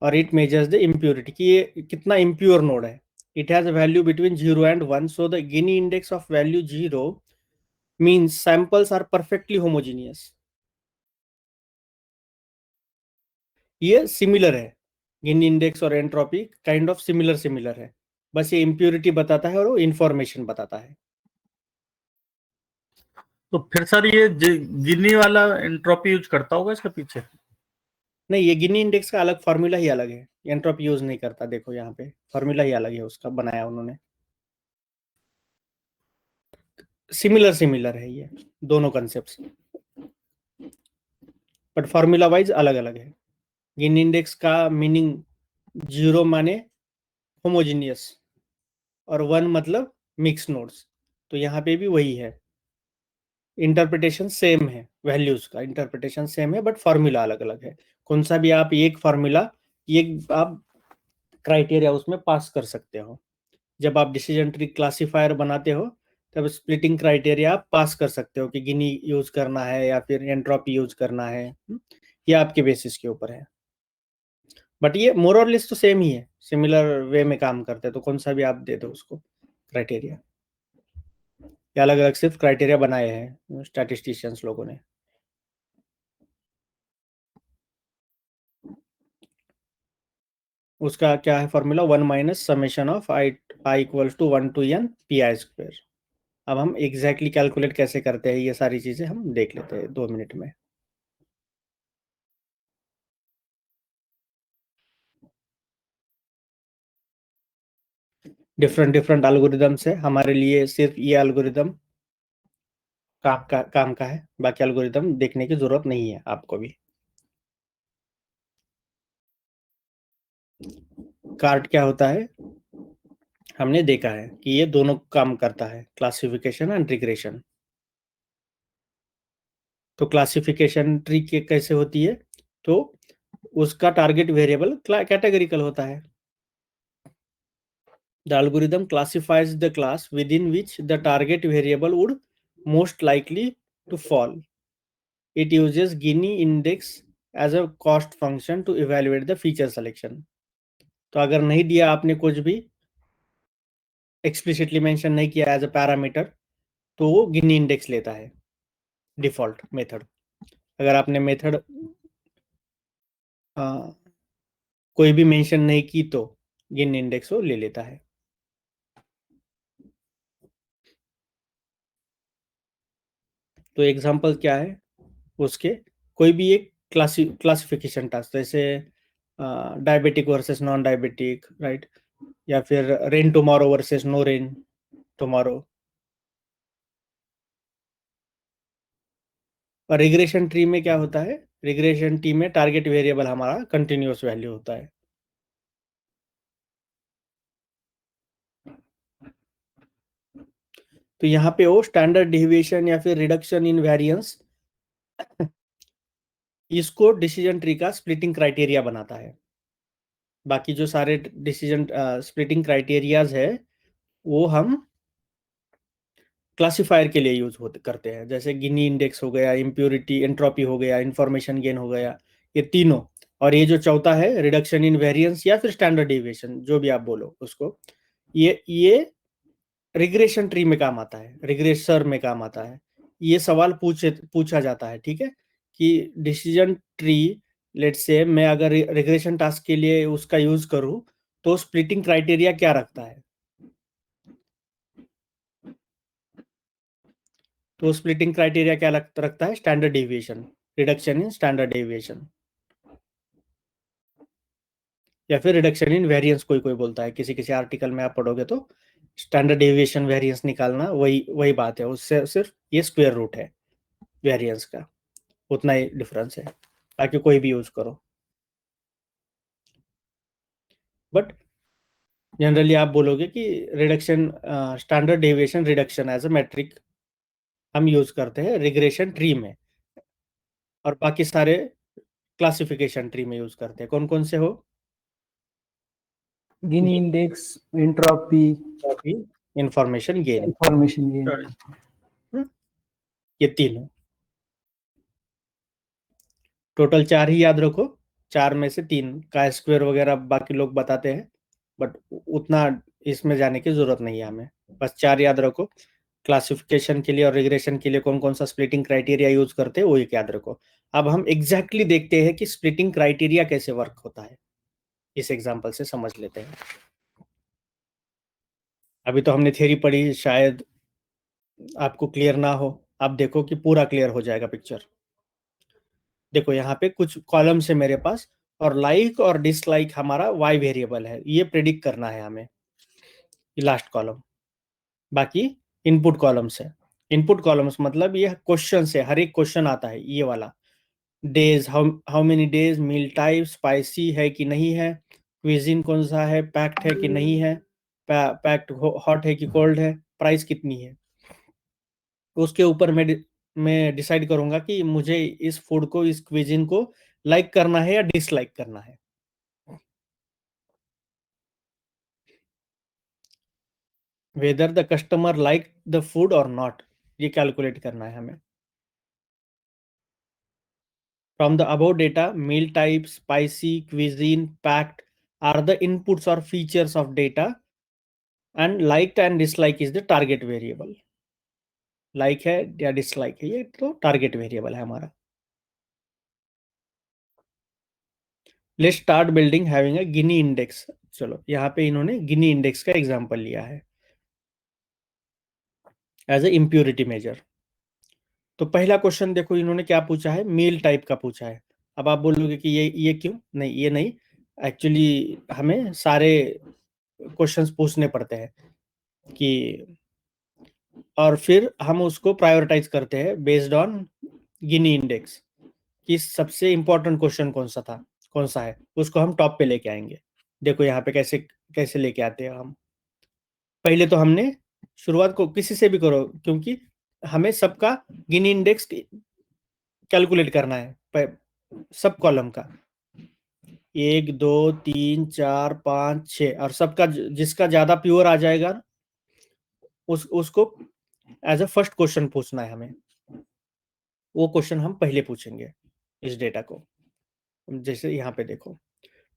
और इट मेजर्स द इम्प्यूरिटी कि ये कितना इम्प्योर नोड है। It has a value between 0 and 1, so the Gini index of value 0 means samples are perfectly homogeneous. ये सिमिलर है, गिनी इंडेक्स और एंट्रोपी काइंड ऑफ सिमिलर है, बस ये इम्प्यूरिटी बताता है और वो इंफॉर्मेशन बताता है। तो फिर सर ये गिनी वाला एंट्रोपी यूज करता होगा इसके पीछे? नहीं, ये गिनी इंडेक्स का अलग फॉर्मूला ही अलग है, एंट्रोपी यूज नहीं करता। देखो यहाँ पे फॉर्मूला ही अलग है उसका, बनाया उन्होंने। सिमिलर है ये दोनों कंसेप्ट, बट फॉर्मूला वाइज अलग अलग है। गिनी इंडेक्स का मीनिंग 0 माने होमोजीनियस और 1 मतलब मिक्स नोड्स, तो यहाँ पे भी वही है। इंटरप्रिटेशन सेम है, वैल्यूज का इंटरप्रिटेशन सेम है, बट फॉर्मूला अलग अलग है। कौन सा भी आप एक फॉर्मूला, एक आप क्राइटेरिया उसमें पास कर सकते हो। जब आप डिसीजन ट्री क्लासिफायर बनाते हो तब स्प्लिटिंग क्राइटेरिया आप पास कर सकते हो कि गिनी यूज करना है या फिर एंट्रोपी यूज करना है, ये आपके बेसिस के ऊपर है। बट ये मोर और लेस तो सेम ही है, सिमिलर वे में काम करते हैं, तो कौन सा भी आप दे दो उसको क्राइटेरिया। ये अलग अलग सिर्फ क्राइटेरिया बनाए हैं स्टैटिस्टिशियंस लोगों ने। उसका क्या है formula? 1 minus summation of i equals to 1 to n pi square. अब हम एग्जैक्टली कैलकुलेट कैसे करते हैं ये सारी चीजें हम देख लेते हैं 2 मिनट में। डिफरेंट एल्गोरिदम्स है, हमारे लिए सिर्फ ये एल्गोरिदम काम का है, बाकी एल्गोरिदम देखने की जरूरत नहीं है आपको भी। कार्ट क्या होता है? हमने देखा है कि ये दोनों काम करता है, क्लासिफिकेशन एंड रिग्रेशन। तो क्लासिफिकेशन ट्री के कैसे होती है? तो उसका टारगेट वेरिएबल कैटेगरिकल होता है। The algorithm classifies the class within which the target variable would most likely to fall. It uses Gini index as a cost function to evaluate the feature selection. तो अगर नहीं दिया आपने कुछ भी, एक्सप्लिसिटली मेंशन नहीं किया एज अ पैरामीटर, तो वो गिनी इंडेक्स लेता है डिफॉल्ट मेथड। अगर आपने मेथड कोई भी मेंशन नहीं की तो गिनी इंडेक्स वो ले लेता है। तो एग्जांपल क्या है उसके, कोई भी एक क्लासिफिकेशन टास्क, जैसे diabetic versus non diabetic, right, या फिर rain tomorrow versus no rain tomorrow. और रिग्रेशन ट्री में क्या होता है, रिग्रेशन ट्री में टारगेट वेरिएबल हमारा कंटिन्यूअस वैल्यू होता है। तो यहाँ पे वो स्टैंडर्ड डिविएशन या फिर रिडक्शन इन वेरिएंस, इसको डिसीजन ट्री का स्प्लिटिंग क्राइटेरिया बनाता है। बाकी जो सारे डिसीजन स्प्लिटिंग क्राइटेरियाज है वो हम क्लासिफायर के लिए यूज करते हैं, जैसे गिनी इंडेक्स हो गया, इम्प्योरिटी एंट्रोपी हो गया, इंफॉर्मेशन गेन हो गया, ये तीनों। और ये जो चौथा है रिडक्शन इन वेरिएंस या फिर स्टैंडर्ड डिविएशन, जो भी आप बोलो उसको, ये रिग्रेशन ट्री में काम आता है, रिग्रेसर में काम आता है। ये सवाल पूछा जाता है, ठीक है, कि डिसीजन ट्री लेट्स से मैं अगर रिग्रेशन टास्क के लिए उसका यूज करूं तो स्प्लिटिंग क्राइटेरिया क्या रखता है। तो स्प्लिटिंग क्राइटेरिया क्या रखता है, standard deviation, reduction in standard deviation, या फिर रिडक्शन इन वेरिएंस कोई कोई बोलता है। किसी किसी आर्टिकल में आप पढ़ोगे तो स्टैंडर्ड डेविएशन वेरिएंस निकालना वही बात है, उससे सिर्फ ये स्क्वायर रूट है वेरिएंस का, उतना ही डिफरेंस है, बाकी कोई भी यूज करो। बट जनरली आप बोलोगे कि reduction standard deviation reduction as a metric हम यूज करते हैं रिग्रेशन ट्री में, और बाकी सारे क्लासिफिकेशन ट्री में यूज करते हैं। कौन कौन से हो, Gini index, entropy, information gain, information gain. ये तीन टोटल 4 ही याद रखो, 4 में से 3 का स्क्वायर वगैरह बाकी लोग बताते हैं, बट उतना इसमें जाने की जरूरत नहीं है हमें, बस 4 याद रखो। क्लासिफिकेशन के लिए और रिग्रेशन के लिए कौन कौन सा स्प्लिटिंग क्राइटेरिया यूज करते हैं वो एक याद रखो। अब हम एग्जैक्टली देखते हैं कि स्प्लिटिंग क्राइटेरिया कैसे वर्क होता है, इस एग्जांपल से समझ लेते हैं। अभी तो हमने थ्योरी पढ़ी, शायद आपको क्लियर ना हो, आप देखो कि पूरा क्लियर हो जाएगा पिक्चर। देखो यहाँ पे कुछ कॉलम है मेरे पास, और लाइक और डिसलाइक हमारा वाई वेरिएबल है, ये प्रेडिक्ट करना है हमें, ये लास्ट कॉलम। बाकी इनपुट कॉलम्स है, इनपुट कॉलम्स मतलब ये क्वेश्चन है, हर एक क्वेश्चन आता है ये वाला। Days, how many days, meal type, spicy है कि नहीं है, क्विजिन कौन सा है, पैक्ड है कि नहीं है, पैक्ड हॉट है कि कोल्ड है, प्राइस कितनी है। तो उसके ऊपर मैं डिसाइड करूंगा कि मुझे इस फूड को, इस क्विजिन को लाइक करना है या डिसलाइक करना है। Whether the customer like the food और नॉट, ये कैलकुलेट करना है हमें। From the above data, meal type, spicy, cuisine, packed are the inputs or features of data, and liked and dislike is the target variable. Like है या डिसलाइक है ये तो टारगेट वेरिएबल है हमारा। Let's start building having a Gini index. चलो यहाँ पे इन्होंने गिनी इंडेक्स का एग्जांपल लिया है एज ए इम्प्योरिटी मेजर। तो पहला क्वेश्चन देखो इन्होंने क्या पूछा है, मील टाइप का पूछा है। अब आप बोलोगे कि ये क्यों, नहीं ये नहीं, एक्चुअली हमें सारे क्वेश्चंस पूछने पड़ते हैं कि, और फिर हम उसको प्रायोरिटाइज करते हैं बेस्ड ऑन गिनी इंडेक्स, कि सबसे इंपॉर्टेंट क्वेश्चन कौन सा है, उसको हम टॉप पे लेके आएंगे। देखो यहाँ पे कैसे कैसे लेके आते हैं हम। पहले तो हमने शुरुआत को किसी से भी करो, क्योंकि हमें सबका गिनी इंडेक्स कैलकुलेट करना है, सब कॉलम का 1 2 3 4 5 6, और सबका जिसका ज्यादा प्योर आ जाएगा उसको एज अ फर्स्ट क्वेश्चन पूछना है हमें। वो क्वेश्चन हम पहले पूछेंगे इस डेटा को। जैसे यहाँ पे देखो,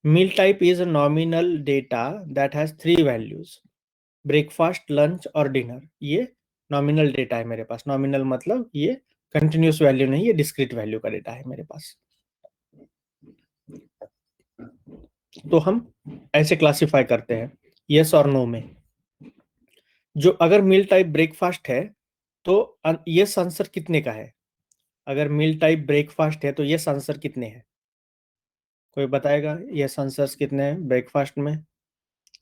meal type is a nominal data that has 3 values, breakfast, lunch और डिनर। ये नॉमिनल डेटा है मेरे पास। नॉमिनल मतलब ये कंटिन्यूस वैल्यू नहीं, ये डिस्क्रीट वैल्यू का डेटा है मेरे पास। तो हम ऐसे क्लासिफाई करते हैं यस और नो में। जो अगर मील टाइप ब्रेकफास्ट है तो यस आंसर कितने का है? अगर मील टाइप ब्रेकफास्ट है तो यस आंसर कितने हैं? कोई बताएगा यस आंसर्स कितने हैं ब्रेकफास्ट में?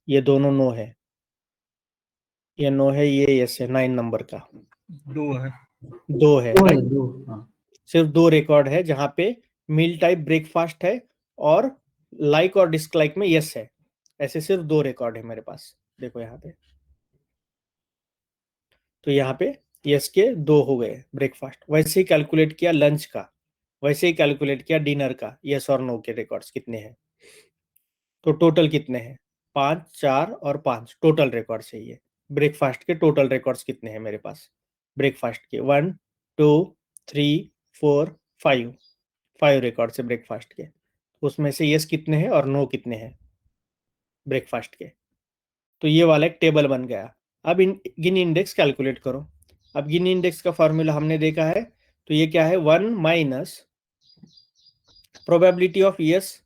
ये दोनों नो है, ये नो है, ये यस है। 9 नंबर का 2 है। 2 है, दो है, राइट? दो, हाँ। सिर्फ 2 रिकॉर्ड है जहां पे मील टाइप ब्रेकफास्ट है और लाइक और डिसलाइक में यस है। ऐसे सिर्फ 2 रिकॉर्ड है मेरे पास, देखो यहाँ पे। तो यहाँ पे यस के 2 हो गए ब्रेकफास्ट। वैसे ही कैलकुलेट किया लंच का, वैसे ही कैलकुलेट किया डिनर का, यस और नो के रिकॉर्ड्स कितने हैं। तो टोटल कितने हैं? 5, 4 और 5 टोटल रिकॉर्ड्स है ये। ब्रेकफास्ट के टोटल रिकॉर्ड्स कितने हैं मेरे पास? ब्रेकफास्ट के 1, 2, 3, 4, 5 5 रिकॉर्ड्स है ब्रेकफास्ट के। उसमें से यस कितने हैं और नो कितने हैं ब्रेकफास्ट के। तो ये वाला एक टेबल बन गया। अब गिनी इंडेक्स कैलकुलेट करो। अब गिनी इंडेक्स का फॉर्मूला हमने देखा है, तो ये क्या है? 1 minus probability of yes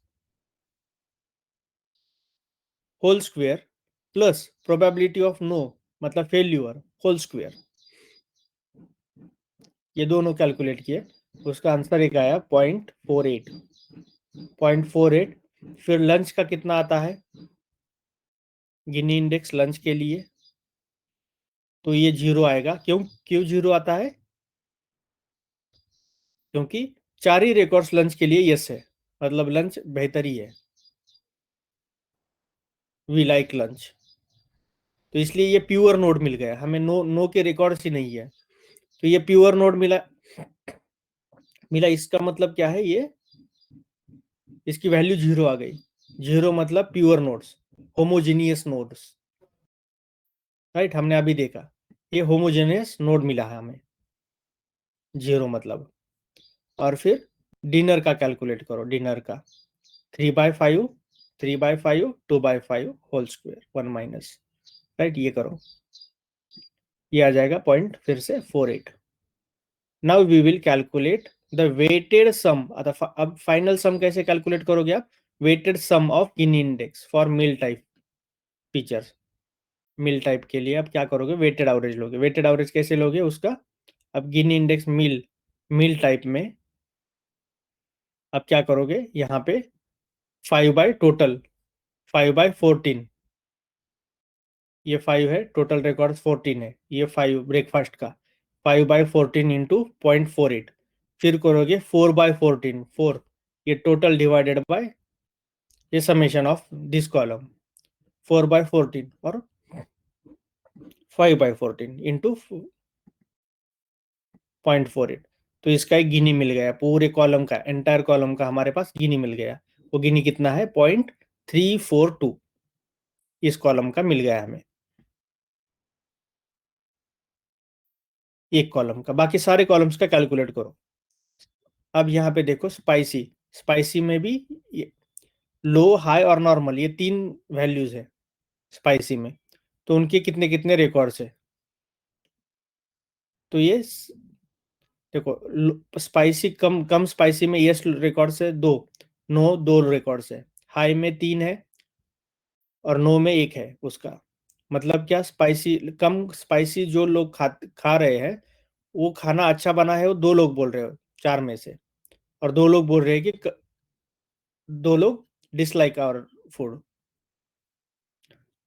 whole square plus probability of no मतलब फेल्यूर होल स्क्वायर। ये दोनों कैलकुलेट किए, उसका आंसर एक आया 0.48। 0.48। फिर लंच का कितना आता है गिनी इंडेक्स लंच के लिए? तो ये 0 आएगा। क्यों 0 आता है? क्योंकि 4 ही रिकॉर्ड्स लंच के लिए यस है, मतलब लंच बेहतर ही है, वी लाइक लंच। तो इसलिए ये प्योर नोड मिल गया हमें, नो के रिकॉर्ड्स ही नहीं है, तो ये प्योर नोड मिला। इसका मतलब क्या है? ये इसकी वैल्यू 0 आ गई। 0 मतलब pure nodes, homogeneous nodes, right? हमने अभी देखा ये होमोजेनियस नोड मिला है हमें, 0 मतलब। और फिर डिनर का कैलकुलेट करो, डिनर का 3/5, 3/5, 2/5 होल स्क्वायर 1 माइनस, राइट? ये करो, ये आ जाएगा पॉइंट फिर से 48। Now we will calculate the weighted sum. अब फाइनल सम कैसे कैलकुलेट करोगे आप? Weighted sum of Gini index for meal type features. Meal type के लिए आप क्या करोगे? वेटेड एवरेज लोगे। वेटेड एवरेज कैसे लोगे उसका? अब गिनी इंडेक्स मील टाइप में अब क्या करोगे? यहाँ पे 5/14, ये 5 है, टोटल रिकॉर्ड 14 है, ये 5 ब्रेकफास्ट का 5/14 इंटू 0.48। फिर करोगे 4/14, 4, ये टोटल डिवाइडेड बाय ये समेशन ऑफ दिस कॉलम 4/14 और 5/14 इंटू 0.48। तो इसका एक गिनी मिल गया, पूरे कॉलम का, एंटायर कॉलम का हमारे पास गिनी मिल गया। वो गिनी कितना है? 0.342 इस कॉलम का मिल गया हमें, एक कॉलम का। बाकी सारे कॉलम्स का कैलकुलेट करो। अब यहाँ पे देखो स्पाइसी में भी लो, हाई और नॉर्मल, ये 3 वैल्यूज है स्पाइसी में। तो उनके कितने कितने रिकॉर्ड्स है? तो ये देखो, स्पाइसी कम स्पाइसी में यस रिकॉर्ड्स है 2, नो 2 रिकॉर्ड्स है, हाई में 3 है और नो में 1 है उसका। मतलब क्या? कम स्पाइसी जो लोग खा रहे हैं, वो खाना अच्छा बना है, वो 2 लोग बोल रहे हो 4 में से, और 2 लोग बोल रहे हैं कि 2 लोग डिसलाइक आवर फूड।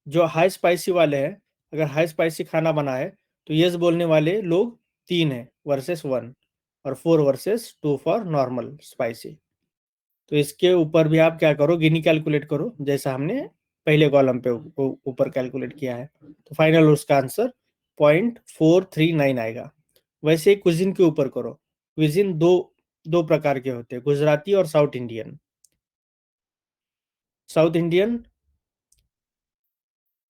जो हाई स्पाइसी वाले हैं, अगर हाई स्पाइसी खाना बना है तो यस बोलने वाले लोग 3 है वर्सेस 1, और 4 वर्सेस 2 फॉर नॉर्मल स्पाइसी। तो इसके ऊपर भी आप क्या करो? गिनी कैलकुलेट करो, जैसा हमने पहले कॉलम पे ऊपर कैलकुलेट किया है। तो फाइनल उसका आंसर 0.439 आएगा। वैसे ही क्विजिन के ऊपर करो। क्विजिन दो प्रकार के होते हैं, गुजराती और साउथ इंडियन। साउथ इंडियन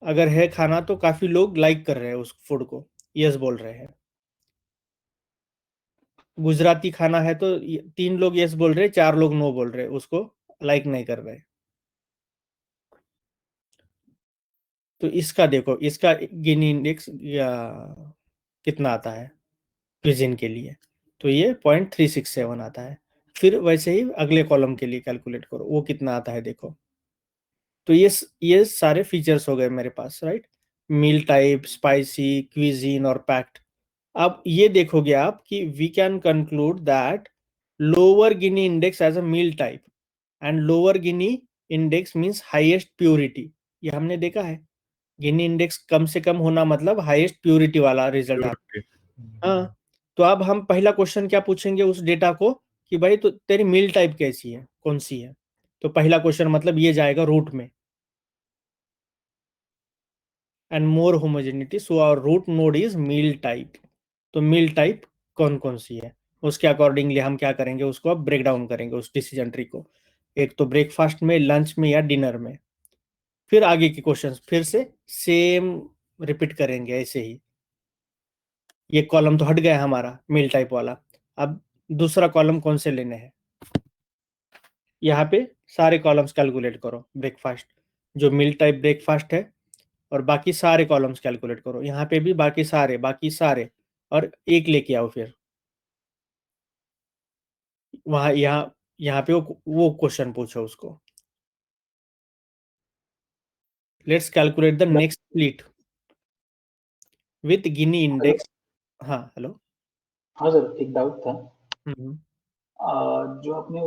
अगर है खाना तो काफी लोग लाइक कर रहे हैं उस फूड को, यस बोल रहे हैं। गुजराती खाना है तो 3 लोग यस बोल रहे हैं, 4 लोग नो बोल रहे हैं, उसको लाइक नहीं कर रहे। तो इसका देखो, इसका गिनी इंडेक्स कितना आता है क्विजिन के लिए? तो ये 0.367 आता है। फिर वैसे ही अगले कॉलम के लिए कैलकुलेट करो, वो कितना आता है देखो। तो ये सारे फीचर्स हो गए मेरे पास, right? Meal type, spicy, cuisine और पैक्ड। अब ये देखोगे आप कि we can conclude that lower Gini index as a meal type and lower Gini index means highest purity. ये हमने देखा है, गिनी इंडेक्स कम से कम होना मतलब हाईएस्ट प्योरिटी वाला रिजल्ट आ। हाँ, तो अब हम पहला क्वेश्चन क्या पूछेंगे उस डेटा को कि भाई तो तेरी मील टाइप कैसी है, कौन सी है। तो पहला क्वेश्चन मतलब ये जाएगा रूट में, and more homogeneity, so our root node is meal type. तो मील टाइप कौन कौन सी है, उसके अकॉर्डिंगली हम क्या करेंगे, उसको अब ब्रेक डाउन करेंगे उस डिसीजन ट्री को, एक तो ब्रेकफास्ट में, लंच में या डिनर में। फिर आगे के क्वेश्चंस फिर से सेम रिपीट करेंगे ऐसे ही। ये कॉलम तो हट गया हमारा मील टाइप वाला। अब दूसरा कॉलम कौन से लेने हैं, यहाँ पे सारे कॉलम्स कैलकुलेट करो ब्रेकफास्ट, जो मील टाइप ब्रेकफास्ट है, और बाकी सारे कॉलम्स कैलकुलेट करो, यहाँ पे भी बाकी सारे, और एक लेके आओ फिर वहां, यहाँ पे वो क्वेश्चन पूछो उसको। Let's calculate the next split with Gini index. हाँ हेलो। हाँ सर, एक डाउट था। हम्म, जो आपने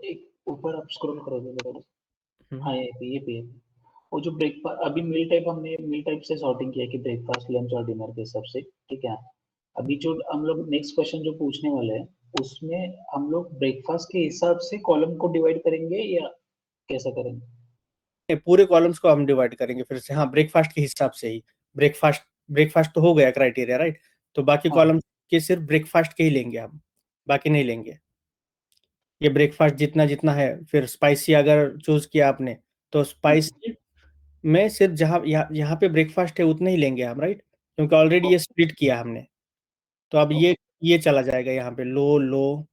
एक ऊपर आप स्क्रॉल करोगे जरा। हाँ, ये पे वो जो ब्रेकफास्ट अभी मील टाइप, हमने मील टाइप से सॉर्टिंग किया कि ब्रेकफास्ट, लंच और डिनर के हिसाब से, ठीक है। अभी जो हम लोग नेक्स्ट क्वेश्चन जो पूछने वाले हैं उसमें हम लोग ब्रेकफास्ट के हिसाब से कॉलम को डिवाइड करेंगे या कैसा करेंगे? पूरे कॉलम्स को हम डिवाइड करेंगे फिर से, हाँ ब्रेकफास्ट के हिसाब से ही। ब्रेकफास्ट ब्रेकफास्ट तो हो गया क्राइटेरिया, राइट। तो बाकी हाँ। कॉलम के सिर्फ ब्रेकफास्ट के ही लेंगे हम, बाकी नहीं लेंगे। ये ब्रेकफास्ट जितना जितना है, फिर स्पाइसी अगर चूज किया आपने तो स्पाइसी में सिर्फ जहाँ यहाँ पे ब्रेकफास्ट है उतना ही लेंगे हम, राइट, क्योंकि ऑलरेडी ये स्प्लिट किया हमने। तो अब ये चला जाएगा यहाँ पे, लो लो,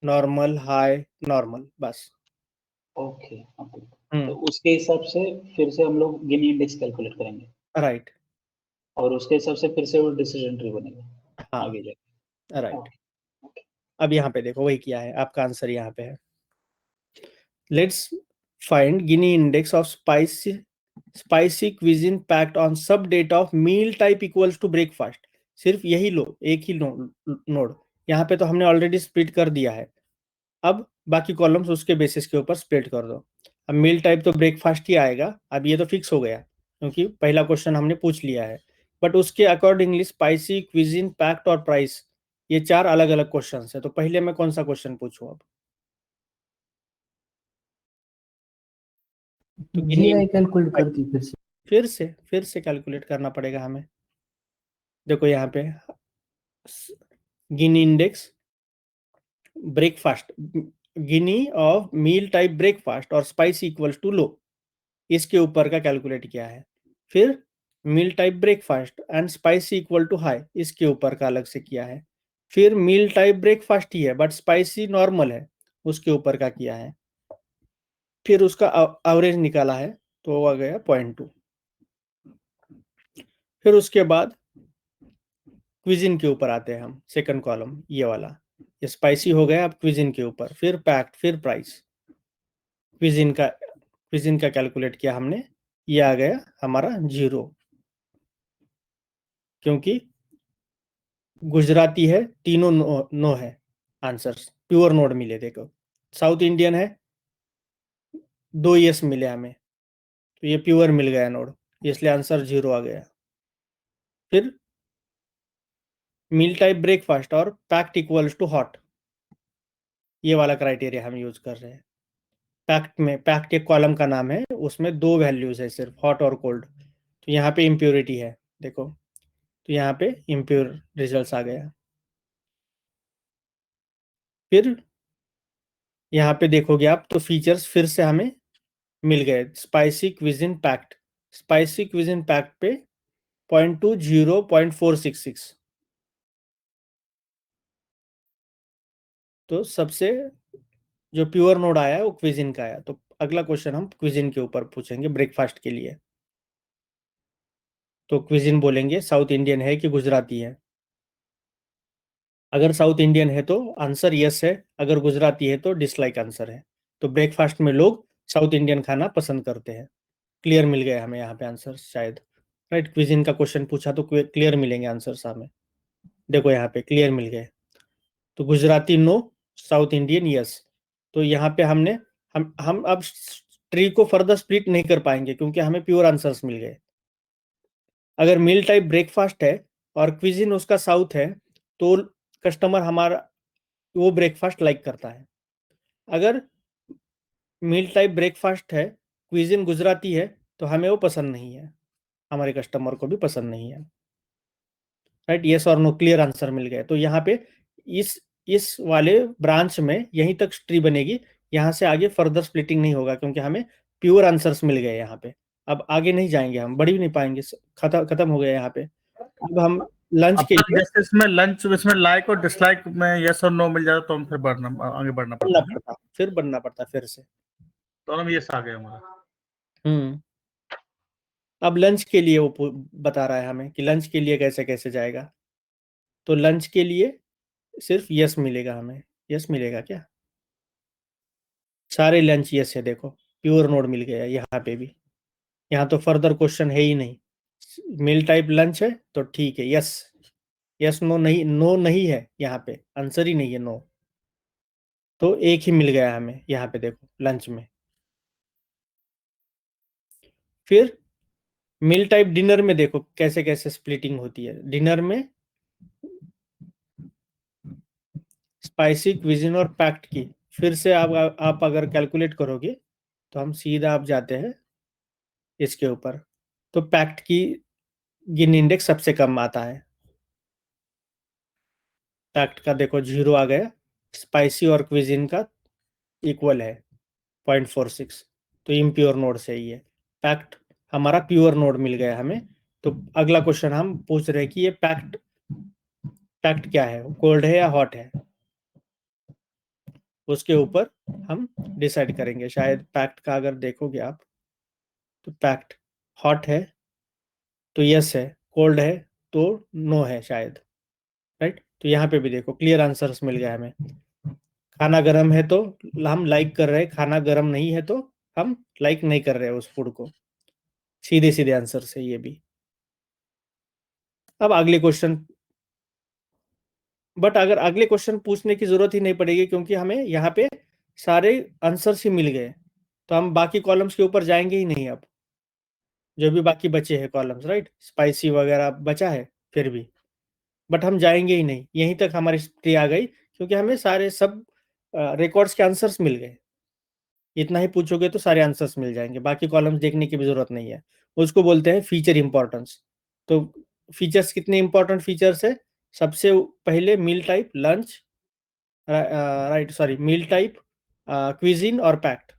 नॉर्मल हाई, नॉर्मल, बस। Okay okay. तो उसके हिसाब से फिर से हम लोग गिनी इंडेक्स कैलकुलेट करेंगे राइट। और उसके हिसाब से फिर से वो डिसीजन ट्री बनेगा हाँ आगे जाके। राइट। ओके। अब यहाँ पे देखो वही किया है, आपका आंसर यहाँ पे है। Let's find Gini index of spicy cuisine packed on sub data of meal type equals to breakfast. सिर्फ यही लो, एक ही नोड। यहाँ पे तो हमने ऑलरेडी स्प्लिट कर दिया है, अब बाकी कॉलम्स उसके बेसिस के ऊपर स्प्लिट कर दो। अब मील टाइप तो ब्रेकफास्ट ही आएगा, अब ये तो फिक्स हो गया क्योंकि पहला क्वेश्चन हमने पूछ लिया है। बट उसके अकॉर्डिंगली स्पाइसी, क्विजिन, पैक्ड और प्राइस, ये चार अलग अलग क्वेश्चन है। तो पहले मैं कौन सा क्वेश्चन पूछूं अब, तो GI कैलकुलेट करती फिर से। फिर से कैलकुलेट करना पड़ेगा हमें। देखो यहाँ पे Gini index breakfast, Gini of meal type breakfast और स्पाइसी इक्वल्स टू लो, इसके ऊपर का कैलकुलेट किया है। फिर meal type breakfast and spicy equal to high, इसके ऊपर का अलग से किया है। फिर मील टाइप ब्रेकफास्ट ही है बट स्पाइसी नॉर्मल है, उसके ऊपर का किया है। फिर उसका एवरेज निकाला है तो वो आ गया 0.2। फिर उसके बाद क्विजिन के ऊपर आते हैं हम, सेकंड कॉलम ये वाला, ये स्पाइसी हो गया। अब क्विजिन के ऊपर, फिर पैक्ड, फिर प्राइस। क्विजिन का कैलकुलेट किया हमने, ये आ गया हमारा 0, क्योंकि गुजराती है, तीनों नो है आंसर्स, प्योर नोड मिले। देखो साउथ इंडियन है, 2 यस मिले हमें, तो ये प्योर मिल गया नोड, इसलिए आंसर 0 आ गया। फिर मील टाइप ब्रेकफास्ट और पैक्ड इक्वल्स टू हॉट, ये वाला क्राइटेरिया हम यूज कर रहे हैं। पैक्ड में, पैक्ड एक कॉलम का नाम है, उसमें 2 वैल्यूज है सिर्फ, हॉट और कोल्ड। तो यहाँ पे इम्प्योरिटी है, देखो, तो यहाँ पे इम्प्योर रिजल्ट्स आ गया। फिर यहाँ पे देखोगे आप तो फीचर्स फिर से हमें मिल गए, spicy cuisine packed, spicy cuisine packed पे 0.2, 0.466। तो सबसे जो प्योर नोड आया है वो क्विजिन का आया। तो अगला क्वेश्चन हम क्विजिन के ऊपर पूछेंगे ब्रेकफास्ट के लिए। तो क्विजिन बोलेंगे साउथ इंडियन है कि गुजराती है। अगर साउथ इंडियन है तो आंसर यस है, अगर गुजराती है तो डिसलाइक आंसर है। तो ब्रेकफास्ट में लोग साउथ इंडियन खाना पसंद करते हैं। क्लियर मिल गया हमें यहाँ पे आंसर शायद, राइट। क्विजिन का क्वेश्चन पूछा तो क्लियर मिलेंगे आंसर्स हमें। देखो यहाँ पे क्लियर मिल गए। तो Gujarati no, South Indian yes. तो यहाँ पे हमने हम अब ट्री को फर्दर स्प्लिट नहीं कर पाएंगे क्योंकि हमें प्योर आंसर्स मिल गए। अगर मील टाइप ब्रेकफास्ट है और क्विजिन उसका साउथ है तो कस्टमर हमारा वो ब्रेकफास्ट लाइक करता है। अगर मील टाइप ब्रेकफास्ट है, क्विजिन गुजराती है, तो हमें वो पसंद नहीं है, हमारे कस्टमर को भी पसंद नहीं है। राइट, यस और नो, क्लियर आंसर मिल गए। तो यहाँ पे इस वाले ब्रांच में यहीं तक ट्री बनेगी, यहाँ से आगे फर्दर स्प्लिटिंग नहीं होगा क्योंकि हमें प्योर आंसर्स मिल गए यहाँ पे। अब आगे नहीं जाएंगे, हम बढ़ भी नहीं पाएंगे, खत्म हो गया यहाँ पे। अब हम लंच के लिए जैसे इसमें लंच, इसमें लाइक और डिसलाइक में यस और नो मिल जाता तो हम फिर आगे बढ़ना पड़ता है, फिर बनना पड़ता फिर से। तो हम यस आ गए हमारा। अब लंच के लिए वो बता रहा है हमें कि लंच के लिए कैसे कैसे जाएगा। तो लंच के लिए सिर्फ यस मिलेगा, हमें यस मिलेगा क्या? सारे लंच यस है, देखो प्योर नोड मिल गया यहाँ पे भी। यहाँ तो फर्दर क्वेश्चन है ही नहीं, मील टाइप लंच है तो ठीक है, यस। यस नो नहीं, नो नहीं है यहाँ पे, आंसर ही नहीं है नो। तो एक ही मिल गया हमें यहाँ पे, देखो लंच में। फिर मील टाइप डिनर में देखो कैसे कैसे स्प्लिटिंग होती है। डिनर में स्पाइसी, क्विजिन और पैक्ड की, फिर से आप अगर कैलकुलेट करोगे तो हम सीधा आप जाते हैं इसके ऊपर। तो पैक्ड की गिन इंडेक्स सबसे कम आता है, पैक्ड का देखो 0 आ गया। स्पाइसी और क्विजिन का इक्वल है 0.46, तो इम्प्योर नोड से ही है। पैक्ड हमारा प्योर नोड मिल गया हमें। तो अगला क्वेश्चन हम पूछ रहे हैं कि ये पैक्ड क्या है, कोल्ड है या हॉट है, उसके ऊपर हम डिसाइड करेंगे। शायद पैक्ड का अगर देखोगे आप तो पैक्ड हॉट है तो यस है, कोल्ड है तो नो है शायद। राइट, तो यहाँ पे भी देखो क्लियर आंसर्स मिल गया हमें। खाना गर्म है तो हम लाइक कर रहे हैं, खाना गर्म नहीं है तो हम लाइक नहीं कर रहे हैं उस फूड को। सीधे सीधे आंसर से ये भी। अब अगले क्वेश्चन, बट अगर अगले क्वेश्चन पूछने की जरूरत ही नहीं पड़ेगी क्योंकि हमें यहाँ पे सारे आंसर्स ही मिल गए, तो हम बाकी कॉलम्स के ऊपर जाएंगे ही नहीं। अब जो भी बाकी बचे हैं कॉलम्स, राइट, स्पाइसी वगैरह बचा है फिर भी, बट हम जाएंगे ही नहीं, यहीं तक हमारी ट्री आ गई क्योंकि हमें सारे सब रिकॉर्ड्स के आंसर्स मिल गए। इतना ही पूछोगे तो सारे आंसर्स मिल जाएंगे, बाकी कॉलम्स देखने की भी जरूरत नहीं है। उसको बोलते हैं फीचर इंपॉर्टेंस। तो फीचर्स कितने इंपॉर्टेंट फीचर्स है? सबसे पहले मील टाइप लंच, राइट सॉरी, मील टाइप, क्विजिन और पैक्ड,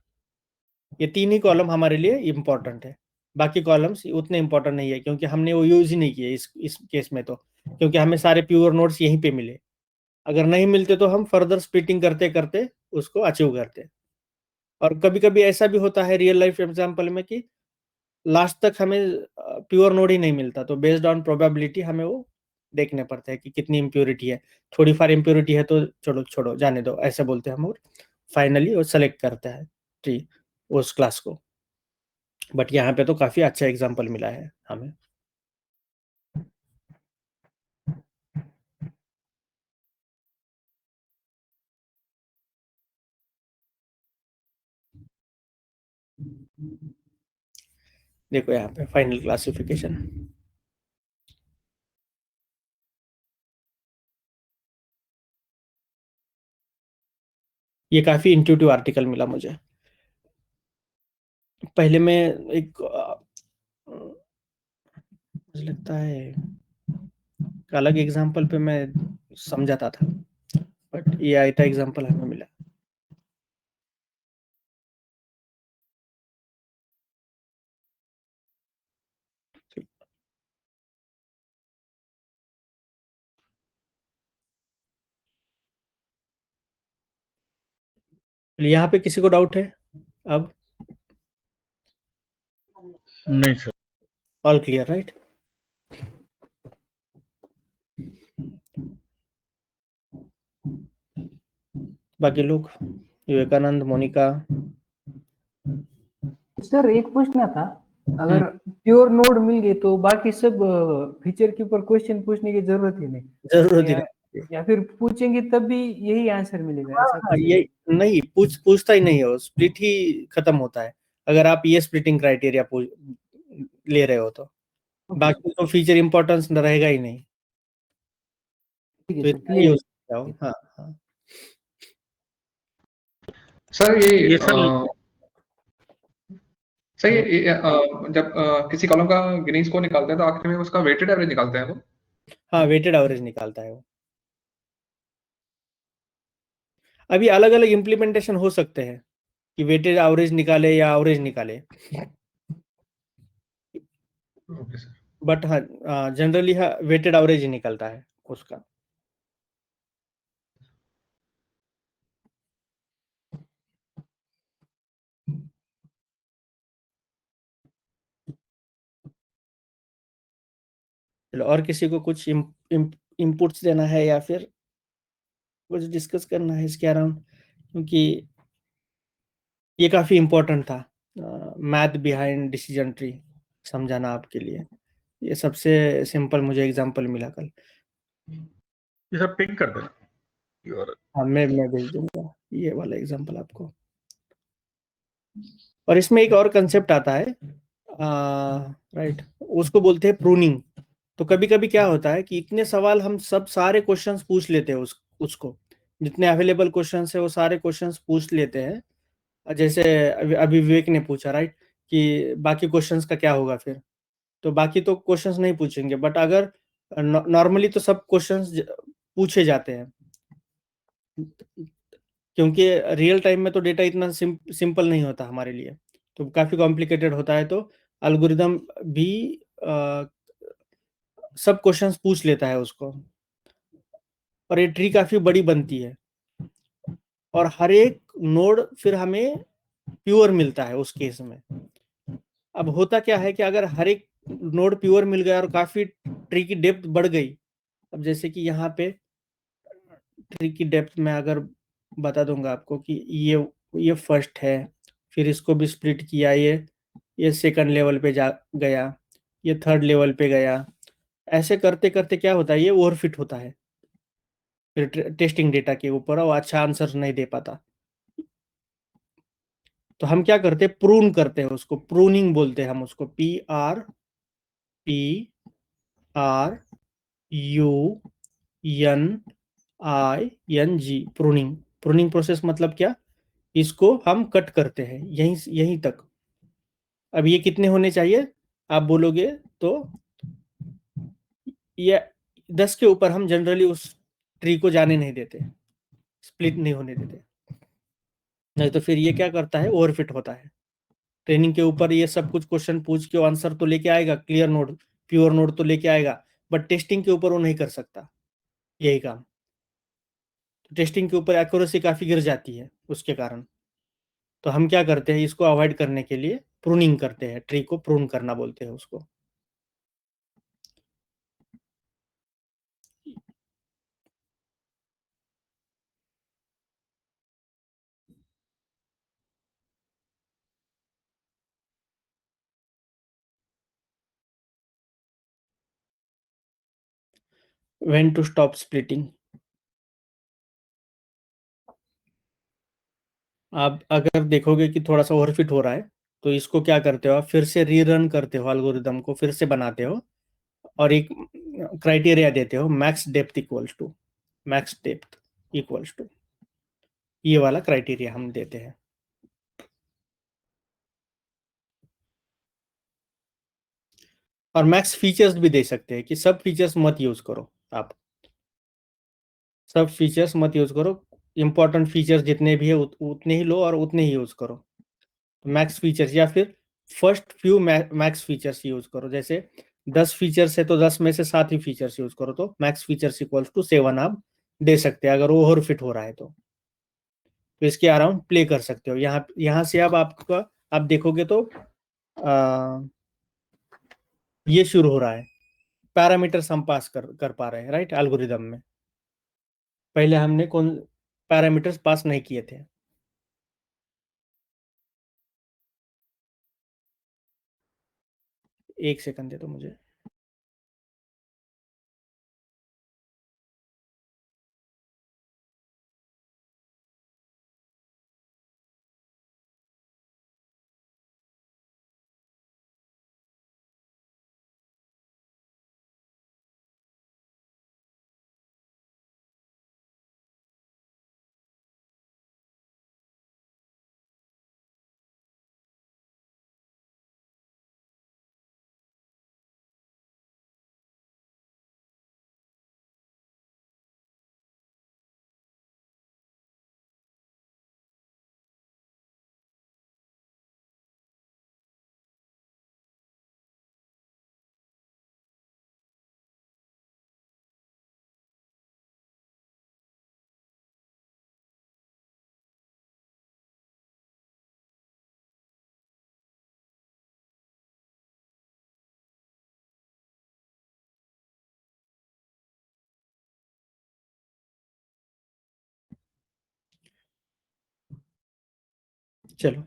ये तीन ही कॉलम हमारे लिए इंपॉर्टेंट है। बाकी कॉलम्स उतने इंपॉर्टेंट नहीं है क्योंकि हमने वो यूज ही नहीं किए इस केस में, तो क्योंकि हमें सारे प्योर नोट्स यहीं पे मिले। अगर नहीं मिलते तो हम फर्दर स्प्लिटिंग करते करते उसको अचीव करते। और कभी कभी ऐसा भी होता है रियल लाइफ एग्जांपल में कि लास्ट तक हमें प्योर नोड ही नहीं मिलता, तो बेस्ड ऑन प्रोबेबिलिटी हमें वो देखने पड़ते हैं कि कितनी इम्प्योरिटी है। थोड़ी फार इम्प्योरिटी है तो छोड़ो छोड़ो जाने दो, ऐसे बोलते हैं हम, और फाइनली वो सेलेक्ट करता है ट्री उस क्लास को। बट यहाँ पे तो काफी अच्छा एग्जांपल मिला है हमें। देखो यहाँ पे फाइनल क्लासिफिकेशन, ये काफी इंट्यूटिव आर्टिकल मिला मुझे। पहले मैं एक मुझे लगता है अलग एग्जांपल पे मैं समझाता था, बट ये आयता एग्जांपल हमें मिला। यहाँ पे किसी को डाउट है? अब नहीं सर, ऑल क्लियर, राइट? बाकी लोग, विवेकानंद, मोनिका। सर एक पूछना था, अगर प्योर नोड मिल गए तो बाकी सब फीचर के ऊपर क्वेश्चन पूछने की जरूरत ही नहीं, जरूरत ही या, नहीं। या फिर पूछेंगे तब भी यही आंसर मिलेगा, ऐसा हाँ, कुछ है? ये नहीं पूछता ही नहीं है, स्प्लिट ही खत्म होता है अगर आप ये स्प्लिटिंग क्राइटेरिया ले रहे हो तो। Okay, बाकी तो फीचर इंपॉर्टेंस रहेगा ही नहीं, ठीक तो है सर, इतना ही क्लियर हो है। सकता हो। हाँ हाँ। सर ये सर सर जब किसी कॉलम का गिनीज को निकालते हैं तो आखिर में उसका वेटेड एवरेज निकालते हैं वो। हाँ, वेटेड एवरेज निकालता है वो। अभी अलग अलग इम्प्लीमेंटेशन हो सकते हैं कि वेटेड एवरेज निकाले या एवरेज निकाले, ओके सर। बट हाँ जनरली हाँ वेटेड एवरेज ही निकलता है उसका। चलो, और किसी को कुछ इनपुट्स देना है या फिर कुछ डिस्कस करना है इसके अराउंड, क्योंकि ये काफी इम्पोर्टेंट था मैथ बिहाइंड डिसीजन ट्री समझाना आपके लिए। ये सबसे सिंपल मुझे एग्जांपल मिला कल। ये सब पिंक कर देना। और हाँ, मैं भेज दूंगा ये वाला एग्जांपल आपको। और इसमें एक और कंसेप्ट आता है, राइट, उसको बोलते हैं प्रूनिंग। तो कभी कभी क्या होता है कि इतने सवाल हम सब सारे क्वेश्चंस पूछ लेते हैं उसको, जितने अवेलेबल क्वेश्चंस है वो सारे क्वेश्चंस पूछ लेते हैं। जैसे अभी विवेक ने पूछा, राइट, कि बाकी क्वेश्चंस का क्या होगा फिर। तो बाकी तो क्वेश्चंस नहीं पूछेंगे, बट अगर नॉर्मली तो सब क्वेश्चंस पूछे जाते हैं, क्योंकि रियल टाइम में तो डेटा इतना सिंपल नहीं होता हमारे लिए, तो काफी कॉम्प्लिकेटेड होता है। तो एल्गोरिदम भी सब क्वेश्चंस पूछ लेता है उसको, और ये ट्री काफी बड़ी बनती है, और हर एक नोड फिर हमें प्योर मिलता है उस केस में। अब होता क्या है कि अगर हर एक नोड प्योर मिल गया और काफी ट्री की डेप्थ बढ़ गई, अब जैसे कि यहाँ पे ट्री की डेप्थ में अगर बता दूंगा आपको कि ये फर्स्ट है, फिर इसको भी स्प्लिट किया, ये सेकंड लेवल पे जा गया, ये थर्ड लेवल पे गया, ऐसे करते करते क्या होता है, ये ओवरफिट होता है फिर टेस्टिंग डेटा के ऊपर, और अच्छा आंसर नहीं दे पाता। तो हम क्या करते हैं, प्रून करते हैं उसको, प्रूनिंग बोलते हैं हम उसको, PRUNING, प्रूनिंग। प्रूनिंग प्रोसेस मतलब क्या, इसको हम कट करते हैं यहीं यहीं तक। अब ये कितने होने चाहिए आप बोलोगे तो, ये 10 के ऊपर हम जनरली उस ट्री को जाने नहीं देते, स्प्लिट नहीं होने देते, नहीं तो फिर ये क्या करता है, ओवरफिट होता है। ट्रेनिंग के ऊपर ये सब कुछ क्वेश्चन पूछ के आंसर तो लेके आएगा, क्लियर नोड प्योर नोड तो लेके आएगा, बट टेस्टिंग के ऊपर वो नहीं कर सकता यही काम। तो टेस्टिंग के ऊपर एक्यूरेसी काफी गिर जाती है उसके कारण। तो हम क्या करते हैं, इसको अवॉइड करने के लिए प्रूनिंग करते हैं, ट्री को प्रून करना बोलते हैं उसको। When to stop splitting. आप अगर देखोगे कि थोड़ा सा ओवरफिट हो रहा है, तो इसको क्या करते हो, आप फिर से रीरन करते हो, एल्गोरिदम को फिर से बनाते हो, और एक क्राइटेरिया देते हो, max depth equals to, max depth equals to, ये वाला क्राइटेरिया हम देते हैं। और मैक्स फीचर्स भी दे सकते हैं कि सब फीचर्स मत यूज करो, आप सब फीचर्स मत यूज करो, इंपॉर्टेंट फीचर्स जितने भी है उतने ही लो और उतने ही यूज करो। मैक्स फीचर्स, या फिर first few max features use करो। जैसे 10 फीचर्स है तो 10 में से 7 ही फीचर्स यूज करो, तो मैक्स फीचर्स इक्वल्स टू 7 आप दे सकते हैं अगर वो ओवर फिट हो रहा है तो इसके अराउंड प्ले कर सकते हो। यहाँ से अब आपका आप देखोगे तो ये शुरू हो रहा है, पैरामीटर्स हम पास कर पा रहे हैं, राइट, एल्गोरिदम में। पहले हमने कौन पैरामीटर्स पास नहीं किए थे। एक सेकंड दे दो मुझे। चलो,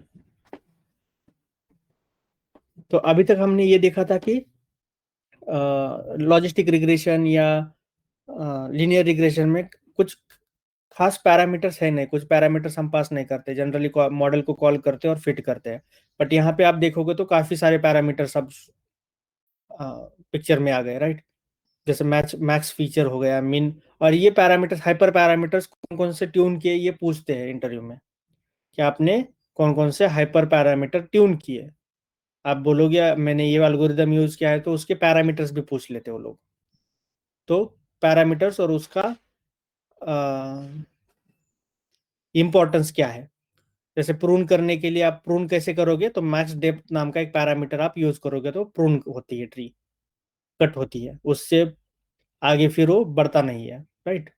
तो अभी तक हमने ये देखा था कि लॉजिस्टिक रिग्रेशन या लीनियर रिग्रेशन में कुछ खास पैरामीटर्स है नहीं, कुछ पैरामीटर्स हम पास नहीं करते, जनरली मॉडल को कॉल करते हैं और फिट करते हैं। बट यहाँ पे आप देखोगे तो काफी सारे पैरामीटर्स अब पिक्चर में आ गए, राइट। जैसे मैक्स फीचर हो गया, मीन, और ये पैरामीटर्स, हाइपर पैरामीटर्स कौन कौन से ट्यून किए ये पूछते हैं इंटरव्यू में, कि आपने कौन कौन से हाइपर पैरामीटर ट्यून किए। आप बोलोगे मैंने ये एल्गोरिदम यूज किया है, तो उसके पैरामीटर्स भी पूछ लेते हो लोग। तो पैरामीटर्स और उसका इम्पोर्टेंस क्या है। जैसे प्रून करने के लिए आप प्रून कैसे करोगे, तो मैक्स डेप्थ नाम का एक पैरामीटर आप यूज करोगे तो प्रून होती है, ट्री कट होती है, उससे आगे फिर वो बढ़ता नहीं है, राइट,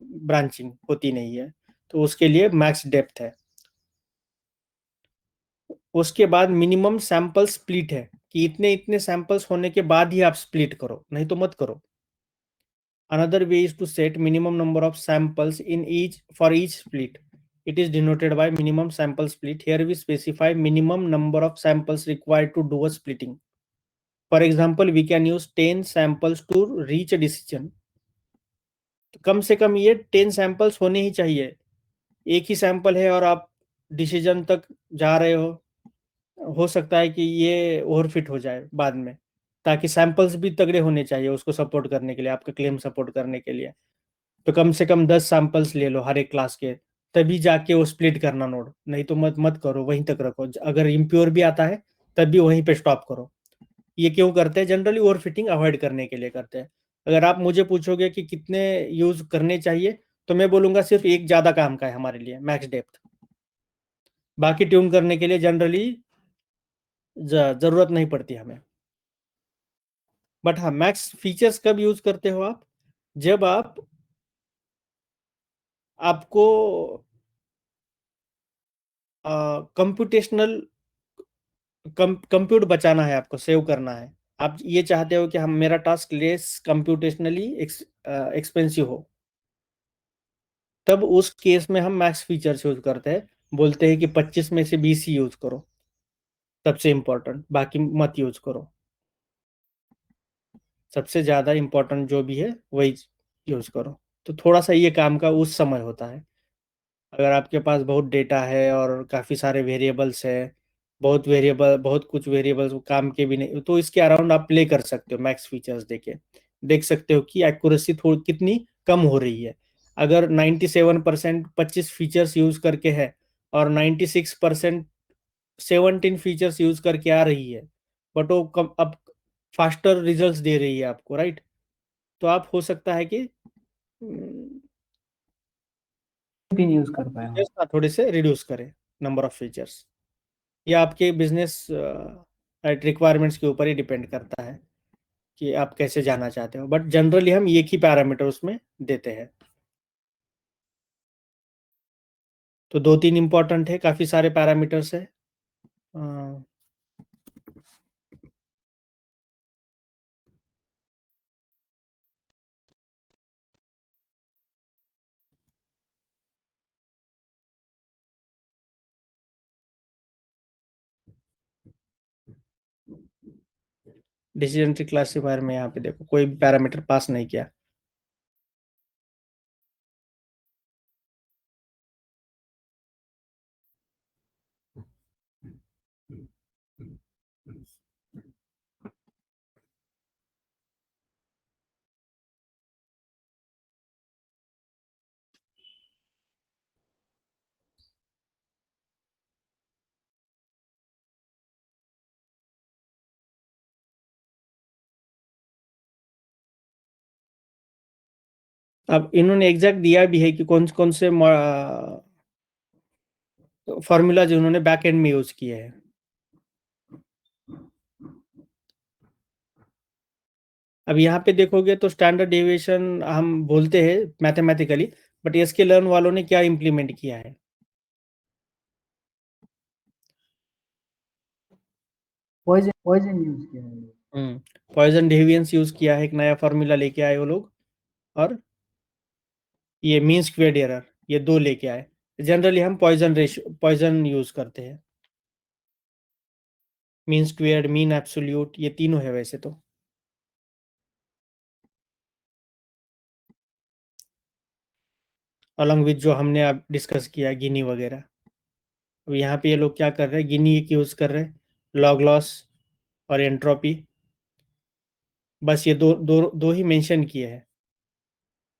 ब्रांचिंग होती नहीं है, तो उसके लिए मैक्स डेप्थ है। उसके बाद मिनिमम सैंपल स्प्लिट है, कि इतने इतने सैंपल्स होने के बाद ही आप स्प्लिट करो, नहीं तो मत करो। Another way is to set minimum number of samples in each for each split. It is denoted by minimum sample split. Here we specify minimum number of samples required to do a splitting. For example, we can use 10 samples to reach a decision. तो कम से कम ये 10 सैंपल्स होने ही चाहिए। एक ही सैंपल है और आप डिसीजन तक जा रहे हो सकता है कि ये ओवरफिट हो जाए बाद में, ताकि सैंपल्स भी तगड़े होने चाहिए उसको सपोर्ट करने के लिए, आपका क्लेम सपोर्ट करने के लिए। तो कम से कम 10 सैंपल्स ले लो हर एक क्लास के, तभी जाके वो स्प्लिट करना नोड, नहीं तो मत मत करो, वहीं तक रखो। अगर इम्प्योर भी आता है तब भी वहीं पे स्टॉप करो। ये क्यों करते हैं, जनरली ओवर फिटिंग अवॉइड करने के लिए करते हैं। अगर आप मुझे पूछोगे कि कितने यूज करने चाहिए, तो मैं बोलूंगा सिर्फ एक ज्यादा काम का है हमारे लिए, मैक्स डेप्थ। बाकी ट्यून करने के लिए जनरली जरूरत नहीं पड़ती हमें। बट हाँ, मैक्स फीचर्स कब यूज करते हो आप, जब आपको कंप्यूटेशनल कंप्यूट बचाना है, आपको सेव करना है। आप ये चाहते हो कि हम मेरा टास्क लेस कंप्यूटेशनली एक्सपेंसिव हो, तब उस केस में हम मैक्स फीचर्स यूज करते हैं। बोलते हैं कि 25 में से 20 ही यूज करो, सबसे इंपॉर्टेंट, बाकी मत यूज करो। सबसे ज्यादा इंपॉर्टेंट जो भी है वही यूज करो। तो थोड़ा सा ये काम का उस समय होता है। अगर आपके पास बहुत डेटा है और काफ़ी सारे वेरिएबल्स है, बहुत कुछ वेरिएबल्स काम के भी नहीं, तो इसके अराउंड आप प्ले कर सकते हो। मैक्स फीचर्स देख सकते हो कि एक्यूरेसी थोड़ी कितनी कम हो रही है। अगर 97% 25 फीचर्स यूज करके है और 96% 17 फीचर्स यूज करके आ रही है, बट वो अब फास्टर रिजल्ट्स दे रही है आपको, राइट। तो आप हो सकता है कि यूज कर पाए हो। थोड़े से रिड्यूस करें नंबर ऑफ फीचर्स। ये आपके बिजनेस रिक्वायरमेंट्स के ऊपर ही डिपेंड करता है कि आप कैसे जाना चाहते हो, बट जनरली हम एक ही पैरामीटर उसमें देते हैं। तो 2-3 इंपॉर्टेंट है, काफी सारे पैरामीटर्स है। डिसीजन ट्री क्लासिफायर में यहाँ पे देखो कोई पैरामीटर पास नहीं किया। अब इन्होंने एग्जैक्ट दिया भी है कि कौन कौन से फॉर्मूला जो उन्होंने बैक एंड में यूज किए हैं। अब यहाँ पे देखोगे तो स्टैंडर्ड डेविएशन हम बोलते हैं मैथमेटिकली, बट इसके लर्न वालों ने क्या इंप्लीमेंट किया है? पॉइजन यूज किया है। पॉइजन डेविएंस यूज किया है, एक नया फॉर्मूला लेके आए वो लोग, और ये मीन स्क्वेयर्ड एरर, ये दो लेके आए। जनरली हम पॉइजन यूज करते हैं। मीन स्क्वेयर्ड, मीन एब्सोल्यूट, ये तीनों है वैसे तो। अलॉन्ग विथ जो हमने अब डिस्कस किया गिनी वगैरह। अब यहाँ पे ये लोग क्या कर रहे हैं, गिनी एक यूज कर रहे हैं, लॉग लॉस और एंट्रोपी, बस ये दो ही मेंशन किए हैं।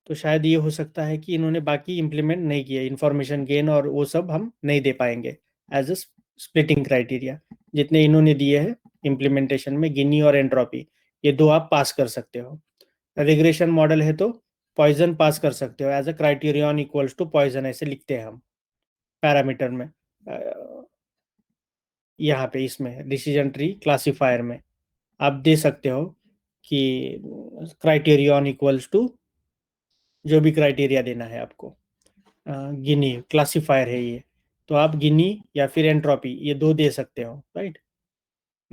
तो शायद ये हो सकता है कि इन्होंने बाकी इंप्लीमेंट नहीं किया, इंफॉर्मेशन गेन और वो सब हम नहीं दे पाएंगे एज अ स्प्लिटिंग क्राइटेरिया। जितने इन्होंने दिए हैं इम्प्लीमेंटेशन में, गिनी और एंट्रोपी, ये दो आप पास कर सकते हो। रिग्रेशन मॉडल है तो पॉइजन पास कर सकते हो as a criterion equals to Poisson, ऐसे लिखते हैं हम पैरामीटर में। यहाँ पे इसमें डिसीजन ट्री क्लासिफायर में आप दे सकते हो कि क्राइटेरियन इक्वल्स टू जो भी क्राइटेरिया देना है आपको। गिनी क्लासिफायर है ये, तो आप गिनी या फिर एंट्रोपी, ये दो दे सकते हो, राइट।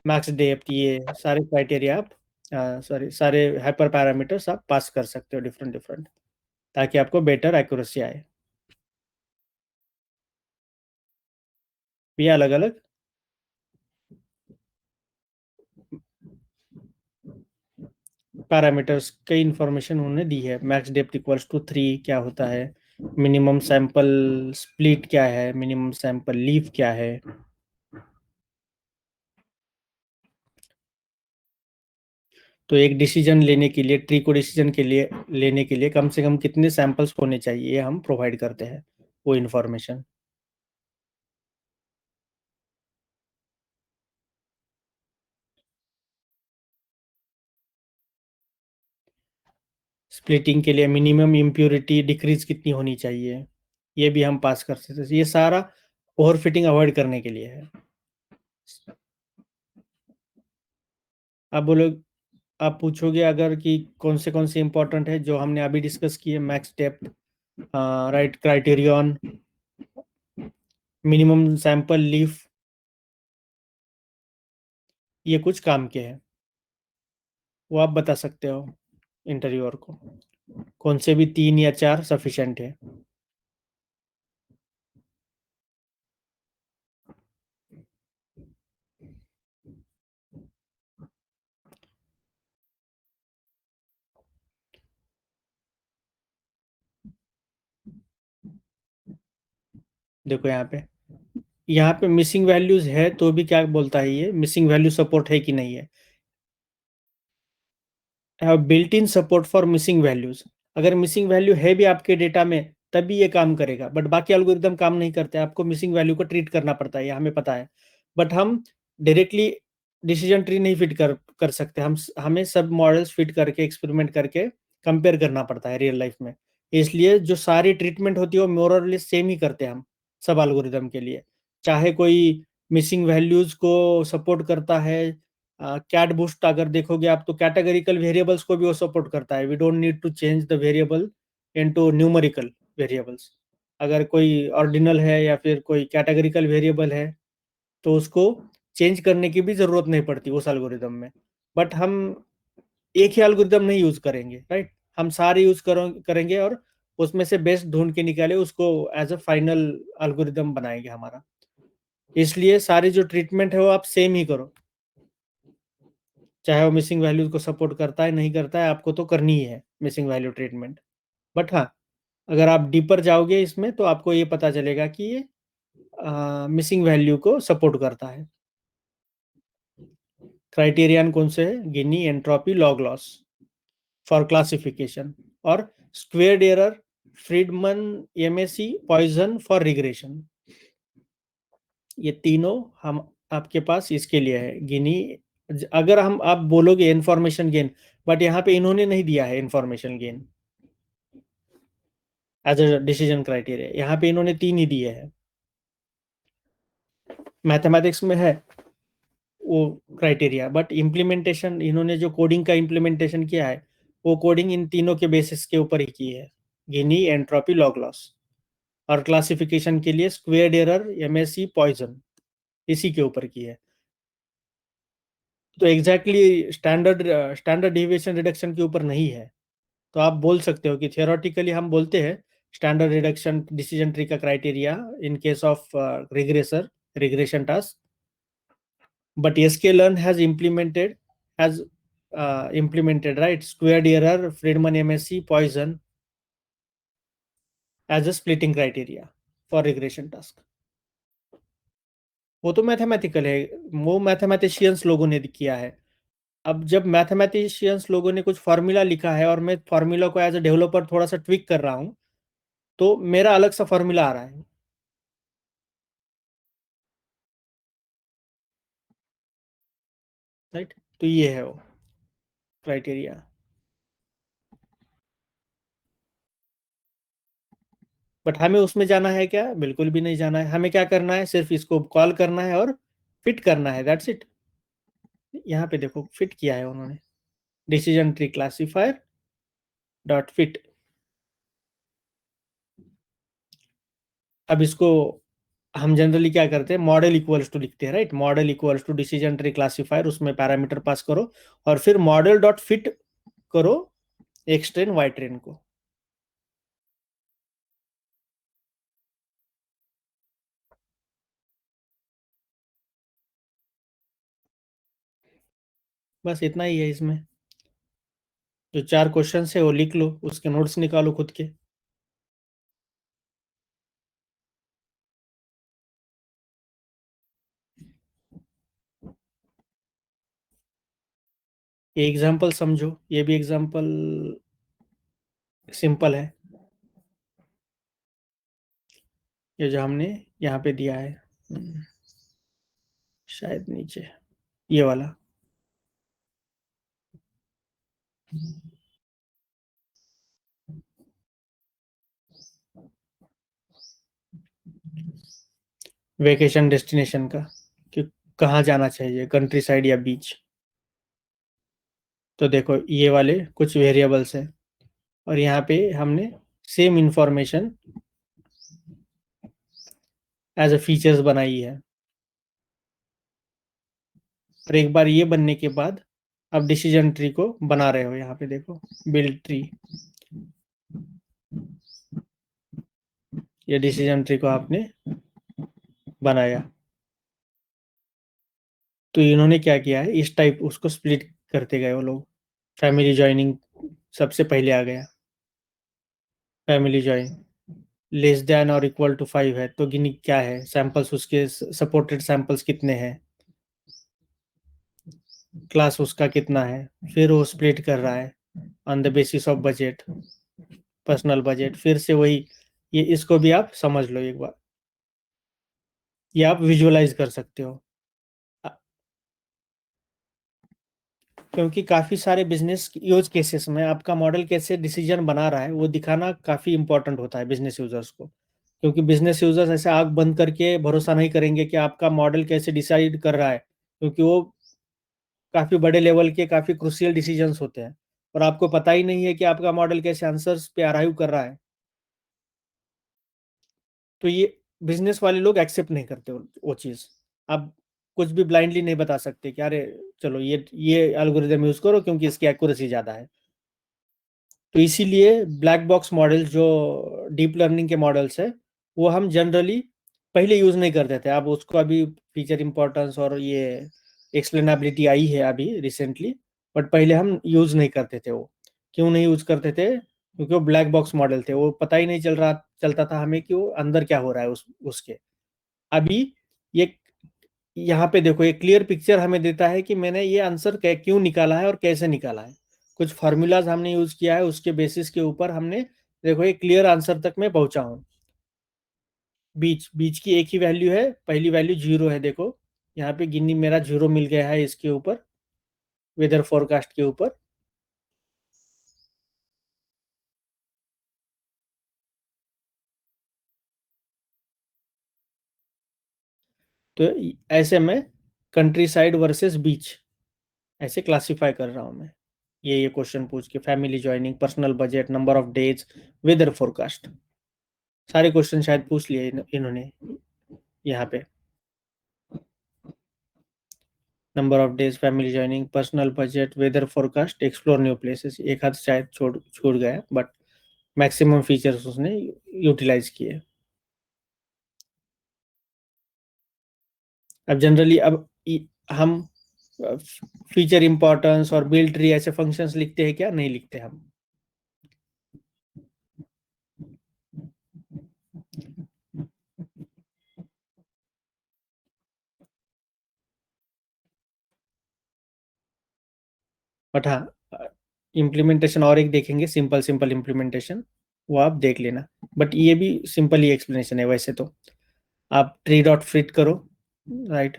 मैक्स डेप्थ, ये सारे क्राइटेरिया आप सॉरी सारे हाइपर पैरामीटर्स आप पास कर सकते हो डिफरेंट डिफरेंट, ताकि आपको बेटर एक्यूरेसी आए। ये अलग अलग पैरामीटर्स कई इंफॉर्मेशन उन्होंने दी है। मैक्स डेप्थ इक्वल्स टू 3 क्या होता है, मिनिमम सैंपल स्प्लिट क्या है, मिनिमम सैंपल लीफ क्या है। तो एक डिसीजन लेने के लिए, ट्री को डिसीजन के लिए लेने के लिए कम से कम कितने सैंपल्स होने चाहिए, ये हम प्रोवाइड करते हैं वो इंफॉर्मेशन। स्प्लिटिंग के लिए मिनिमम इम्प्योरिटी डिक्रीज कितनी होनी चाहिए, ये भी हम पास कर सकते हैं। ये सारा ओवरफिटिंग अवॉइड करने के लिए है। अब बोलो, आप पूछोगे अगर कि कौन से इंपॉर्टेंट है जो हमने अभी डिस्कस किए, max depth, right criterion, minimum sample leaf, ये कुछ काम के हैं, वो आप बता सकते हो इंटरव्यूअर को कौन से भी 3 या 4 सफिशिएंट है। देखो यहाँ पे मिसिंग वैल्यूज है तो भी क्या बोलता है, ये मिसिंग वैल्यू सपोर्ट है कि नहीं है। Have built in support for missing values. अगर मिसिंग वैल्यू है भी आपके डेटा में तभी ये काम करेगा, बट बाकी एल्गोरिदम काम नहीं करते, आपको मिसिंग वैल्यू को ट्रीट करना पड़ता है, ये हमें पता है। बट हम डायरेक्टली डिसीजन ट्री नहीं फिट कर सकते, हमें सब मॉडल्स फिट करके एक्सपेरिमेंट करके कंपेयर करना पड़ता है रियल लाइफ में। इसलिए जो सारी ट्रीटमेंट होती है वो मोर और लेस सेम ही करते हैं हम सब एल्गोरिदम के लिए। चाहे कोई मिसिंग वैल्यूज को सपोर्ट करता है, कैट बूस्ट अगर देखोगे आप तो कैटेगरिकल वेरिएबल्स को भी वो सपोर्ट करता है। We don't need to change the variable into numerical variables. अगर कोई ऑर्डिनल है या फिर कोई कैटेगरिकल वेरिएबल है तो उसको चेंज करने की भी जरूरत नहीं पड़ती उस एल्गोरिदम में। बट हम एक ही एल्गोरिदम नहीं यूज करेंगे, राइट, हम सारे यूज करेंगे और उसमें से बेस्ट ढूंढ के निकाले उसको एज अ फाइनल एल्गोरिदम बनाएंगे हमारा। इसलिए सारी जो ट्रीटमेंट है वो आप सेम ही करो। चाहे वो मिसिंग वैल्यूज को सपोर्ट करता है नहीं करता है, आपको तो करनी ही है मिसिंग वैल्यू ट्रीटमेंट। बट हाँ, अगर आप डीपर जाओगे इसमें तो आपको ये पता चलेगा कि ये मिसिंग वैल्यू को सपोर्ट करता है। क्राइटेरियन कौन से है? Gini, entropy, log loss for classification, और squared error, Friedman MSE, Poisson for regression. ये तीनों हम आपके पास इसके लिए है। गिनी, अगर हम आप बोलोगे इंफॉर्मेशन गेन, बट यहाँ पे इन्होंने नहीं दिया है information gain as a decision criteria, यहाँ पे इन्होंने 3 ही दिए हैं। मैथमेटिक्स में है वो क्राइटेरिया, बट इम्प्लीमेंटेशन इन्होंने जो कोडिंग का इम्प्लीमेंटेशन किया है वो कोडिंग इन तीनों के बेसिस के ऊपर ही की है, गिनी, एंट्रोपी, लॉग लॉस। और क्लासिफिकेशन के लिए स्क्वेयर्ड एरर, एमएसई, पॉइजन, इसी के ऊपर की है। तो एग्जैक्टली स्टैंडर्ड डिविएशन रिडक्शन के ऊपर नहीं है। तो आप बोल सकते हो कि थियोरेटिकली हम बोलते हैं स्टैंडर्ड रिडक्शन डिसीजन ट्री का criteria in case of regression task, but sklearn has implemented right squared error, Friedman MSE, Poisson as a splitting criteria for regression task। वो तो मैथमेटिकल है, वो मैथमेटिशियंस लोगों ने किया है। अब जब मैथमेटिशियंस लोगों ने कुछ फार्मूला लिखा है और मैं फार्मूला को एज अ डेवलपर थोड़ा सा ट्विक कर रहा हूं, तो मेरा अलग सा फार्मूला आ रहा है। राइट, तो ये है वो क्राइटेरिया। बट हमें उसमें जाना है क्या? बिल्कुल भी नहीं जाना है। हमें क्या करना है? सिर्फ इसको कॉल करना है और फिट करना है, दैट्स इट। यहाँ पे देखो फिट किया है उन्होंने, decision tree classifier dot fit. अब इसको हम जनरली क्या करते हैं, मॉडल इक्वल्स टू लिखते हैं, right. Model equals to decision tree classifier, उसमें पैरामीटर पास करो और फिर मॉडल डॉट फिट करो एक्स ट्रेन वाई ट्रेन को। बस इतना ही है इसमें। जो 4 क्वेश्चन है वो लिख लो, उसके नोट्स निकालो खुद के। ये एग्जाम्पल समझो, ये भी एग्जाम्पल सिंपल है, ये जो हमने यहाँ पे दिया है, शायद नीचे ये वाला। वेकेशन डेस्टिनेशन का कि कहाँ जाना चाहिए, कंट्री साइड या बीच। तो देखो ये वाले कुछ वेरिएबल्स हैं और यहाँ पे हमने same information as a features बनाई है। और एक बार ये बनने के बाद अब डिसीजन ट्री को बना रहे हो। यहाँ पे देखो बिल्ड ट्री, ये डिसीजन ट्री को आपने बनाया। तो इन्होंने क्या किया है, इस टाइप उसको स्प्लिट करते गए वो लोग। फैमिली ज्वाइनिंग सबसे पहले आ गया, फैमिली ज्वाइन लेस देन और इक्वल टू 5 है तो गिनी क्या है, सैंपल्स उसके सपोर्टेड सैंपल्स कितने हैं, क्लास उसका कितना है, फिर वो स्प्लिट कर रहा है on the basis of budget, personal budget. फिर से वही, ये इसको भी आप समझ लो एक बार, ये आप विजुअलाइज कर सकते हो। क्योंकि काफ़ी सारे बिजनेस यूज केसेस में आपका मॉडल कैसे डिसीजन बना रहा है वो दिखाना काफ़ी इंपॉर्टेंट होता है बिजनेस यूजर्स को। क्योंकि बिजनेस यूजर्स ऐसे आंख बंद करके भरोसा नहीं करेंगे कि आपका मॉडल कैसे डिसाइड कर रहा है, क्योंकि वो काफ़ी बड़े लेवल के काफ़ी क्रूशियल डिसीजंस होते हैं और आपको पता ही नहीं है कि आपका मॉडल कैसे आंसर्स पे अराइव कर रहा है। तो ये बिजनेस वाले लोग एक्सेप्ट नहीं करते वो चीज़। आप कुछ भी ब्लाइंडली नहीं बता सकते कि अरे चलो ये एल्गोरिदम यूज करो क्योंकि इसकी एक्यूरेसी ज़्यादा है। तो इसीलिए ब्लैक बॉक्स मॉडल जो डीप लर्निंग के मॉडल्स है वो हम जनरली पहले यूज नहीं करते थे। आप उसको अभी फीचर इंपॉर्टेंस और ये एक्सप्लेनेबिलिटी आई है अभी रिसेंटली, बट पहले हम यूज नहीं करते थे वो। क्यों नहीं यूज करते थे? क्योंकि वो ब्लैक बॉक्स मॉडल थे, वो पता ही नहीं चलता था हमें कि वो अंदर क्या हो रहा है उसके। अभी ये यहाँ पे देखो, एक क्लियर पिक्चर हमें देता है कि मैंने ये आंसर क्यों निकाला है और कैसे निकाला है। कुछ फार्मूलाज हमने यूज किया है, उसके बेसिस के ऊपर हमने देखो एक क्लियर आंसर तक मैं पहुंचा हूँ। बीच बीच की एक ही वैल्यू है, पहली वैल्यू 0 है। देखो यहाँ पे गिनी मेरा 0 मिल गया है इसके ऊपर, वेदर फोरकास्ट के ऊपर। तो ऐसे में कंट्री साइड वर्सेस बीच ऐसे क्लासिफाई कर रहा हूं मैं। ये क्वेश्चन पूछ के family joining, personal budget, number of days, weather forecast, सारे क्वेश्चन शायद पूछ लिए इन्होंने यहाँ पे। Number of days, family joining, personal budget, weather forecast, explore new places, एक हाथ शायद छोड़ गया, बट मैक्सिमम फीचर्स उसने यूटिलाइज किए। अब जनरली हम फीचर इंपॉर्टेंस और बिल्ड ट्री ऐसे फंक्शंस लिखते हैं क्या? नहीं लिखते हम। बट हाँ, इम्प्लीमेंटेशन और एक देखेंगे, सिंपल इम्प्लीमेंटेशन, वो आप देख लेना। बट ये भी सिंपल ही एक्सप्लेनेशन है वैसे तो। आप ट्री डॉट फिट करो, राइट,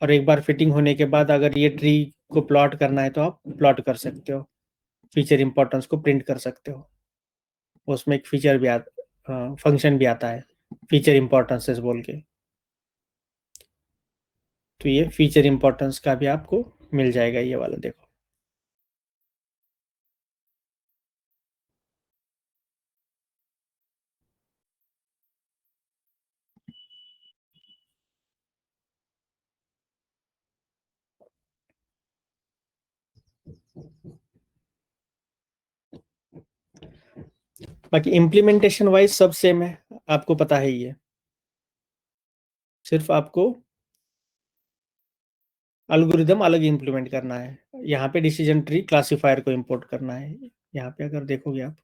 और एक बार फिटिंग होने के बाद अगर ये ट्री को प्लॉट करना है तो आप प्लॉट कर सकते हो, फीचर इंपॉर्टेंस को प्रिंट कर सकते हो। उसमें एक फीचर भी आता, फंक्शन भी आता है फीचर इंपॉर्टेंसेस बोल के। तो ये फीचर इंपॉर्टेंस का भी आपको मिल जाएगा, ये वाला देखो। बाकी इम्प्लीमेंटेशन वाइज सब सेम है, आपको पता है ये। सिर्फ आपको एल्गोरिदम अलग इंप्लीमेंट करना है। यहाँ पे डिसीजन ट्री क्लासिफायर को इंपोर्ट करना है। यहाँ पे अगर देखोगे आप,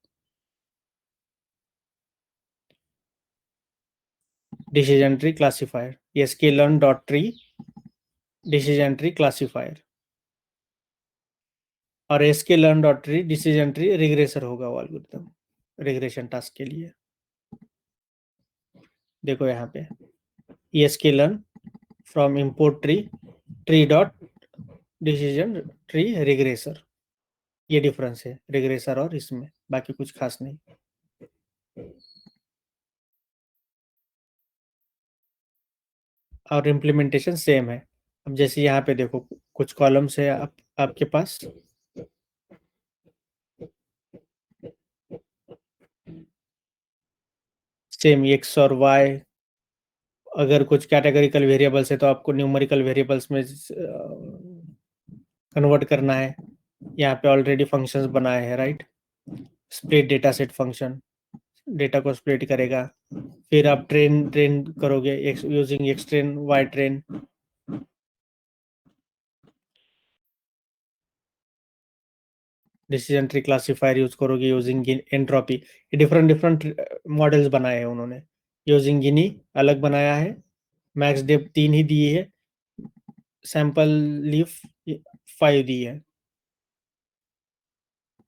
डिसीजन ट्री क्लासिफायर, ये sklearn dot tree decision tree classifier, और sklearn dot tree decision tree regressor होगा वो एल्गोरिदम रिग्रेशन टास्क के लिए। देखो यहाँ पे ये sklearn from import tree tree dot decision tree regressor, ये डिफरेंस है रिग्रेसर और इसमें, बाकी कुछ खास नहीं। और इम्प्लीमेंटेशन सेम है। अब जैसे यहाँ पे देखो कुछ कॉलम्स है आपके पास, सेम एक्स और वाई। अगर कुछ कैटेगरिकल वेरिएबल्स है तो आपको न्यूमेरिकल वेरिएबल्स में कन्वर्ट करना है। यहाँ पे ऑलरेडी फंक्शंस बनाए हैं, right. Split data set function data को स्प्लिट करेगा, फिर आप ट्रेन करोगे using X train, Y train. Decision tree classifier use करोगे यूजिंग एंट्रोपी। ये डिफरेंट मॉडल्स बनाए हैं उन्होंने। यूजिंग गिनी अलग बनाया है, मैक्स डेप 3 ही दी है, सैंपल लीफ 5 दी है।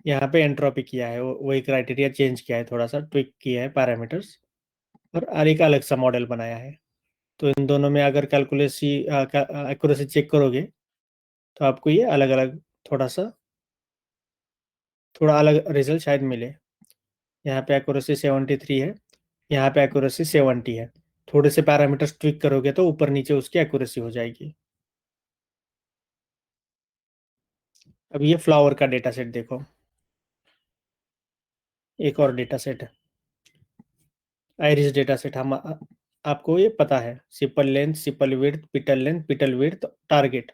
यहाँ पे एंट्रोपी किया है, वही क्राइटेरिया चेंज किया है, थोड़ा सा ट्विक किया है पैरामीटर्स, और एक अलग सा मॉडल बनाया है। तो इन दोनों में अगर एक्यूरेसी चेक करोगे तो आपको ये अलग अलग थोड़ा अलग रिजल्ट शायद मिले। यहाँ पे एक्यूरेसी 73 है, यहाँ पे एक्यूरेसी 70 है। थोड़े से पैरामीटर्स ट्विक करोगे तो ऊपर नीचे उसकी एक्यूरेसी हो जाएगी। अब ये फ्लावर का डेटा सेट देखो, एक और डेटा सेट है आइरिस डेटा सेट। हम आपको ये पता है, सिपल लेंथ, सिपल विड्थ, पिटल विड्थ, टारगेट।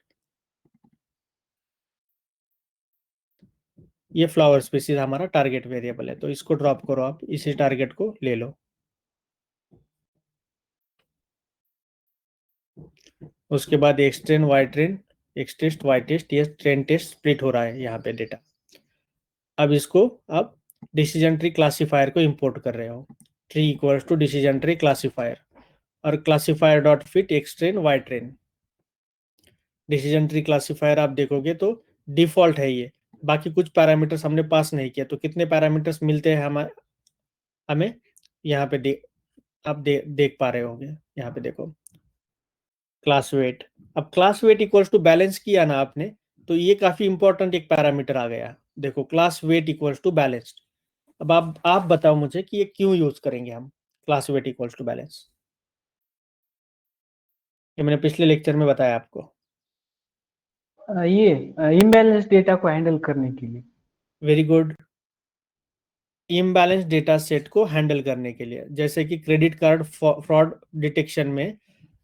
ये फ्लावर स्पीसीज हमारा टारगेट वेरिएबल है, तो इसको ड्रॉप करो, आप इसी टारगेट को ले लो। उसके बाद X train Y train, X test Y test, ये ट्रेन टेस्ट स्प्लिट हो रहा है यहाँ पे डेटा। अब इसको आप डिसीजन ट्री क्लासीफायर को इंपोर्ट कर रहे हो, tree equals to decision tree classifier, और classifier dot fit X train Y train. Decision tree classifier आप देखोगे तो डिफॉल्ट है ये, बाकी कुछ पैरामीटर्स हमने पास नहीं किया। तो कितने पैरामीटर्स मिलते हैं हमें यहाँ पे आप देख पा रहे होंगे, यहाँ पे देखो क्लास वेट। अब class weight equals to balance किया ना आपने, तो ये काफी इंपॉर्टेंट एक पैरामीटर आ गया। देखो class weight equals to balanced. अब आप बताओ मुझे कि ये क्यों यूज करेंगे हम class weight equals to balance. ये मैंने पिछले लेक्चर में बताया आपको। ये इम्बैलेंस डेटा को हैंडल करने के लिए। Very good. Imbalance data set को हैंडल करने के लिए, जैसे कि क्रेडिट कार्ड फ्रॉड डिटेक्शन में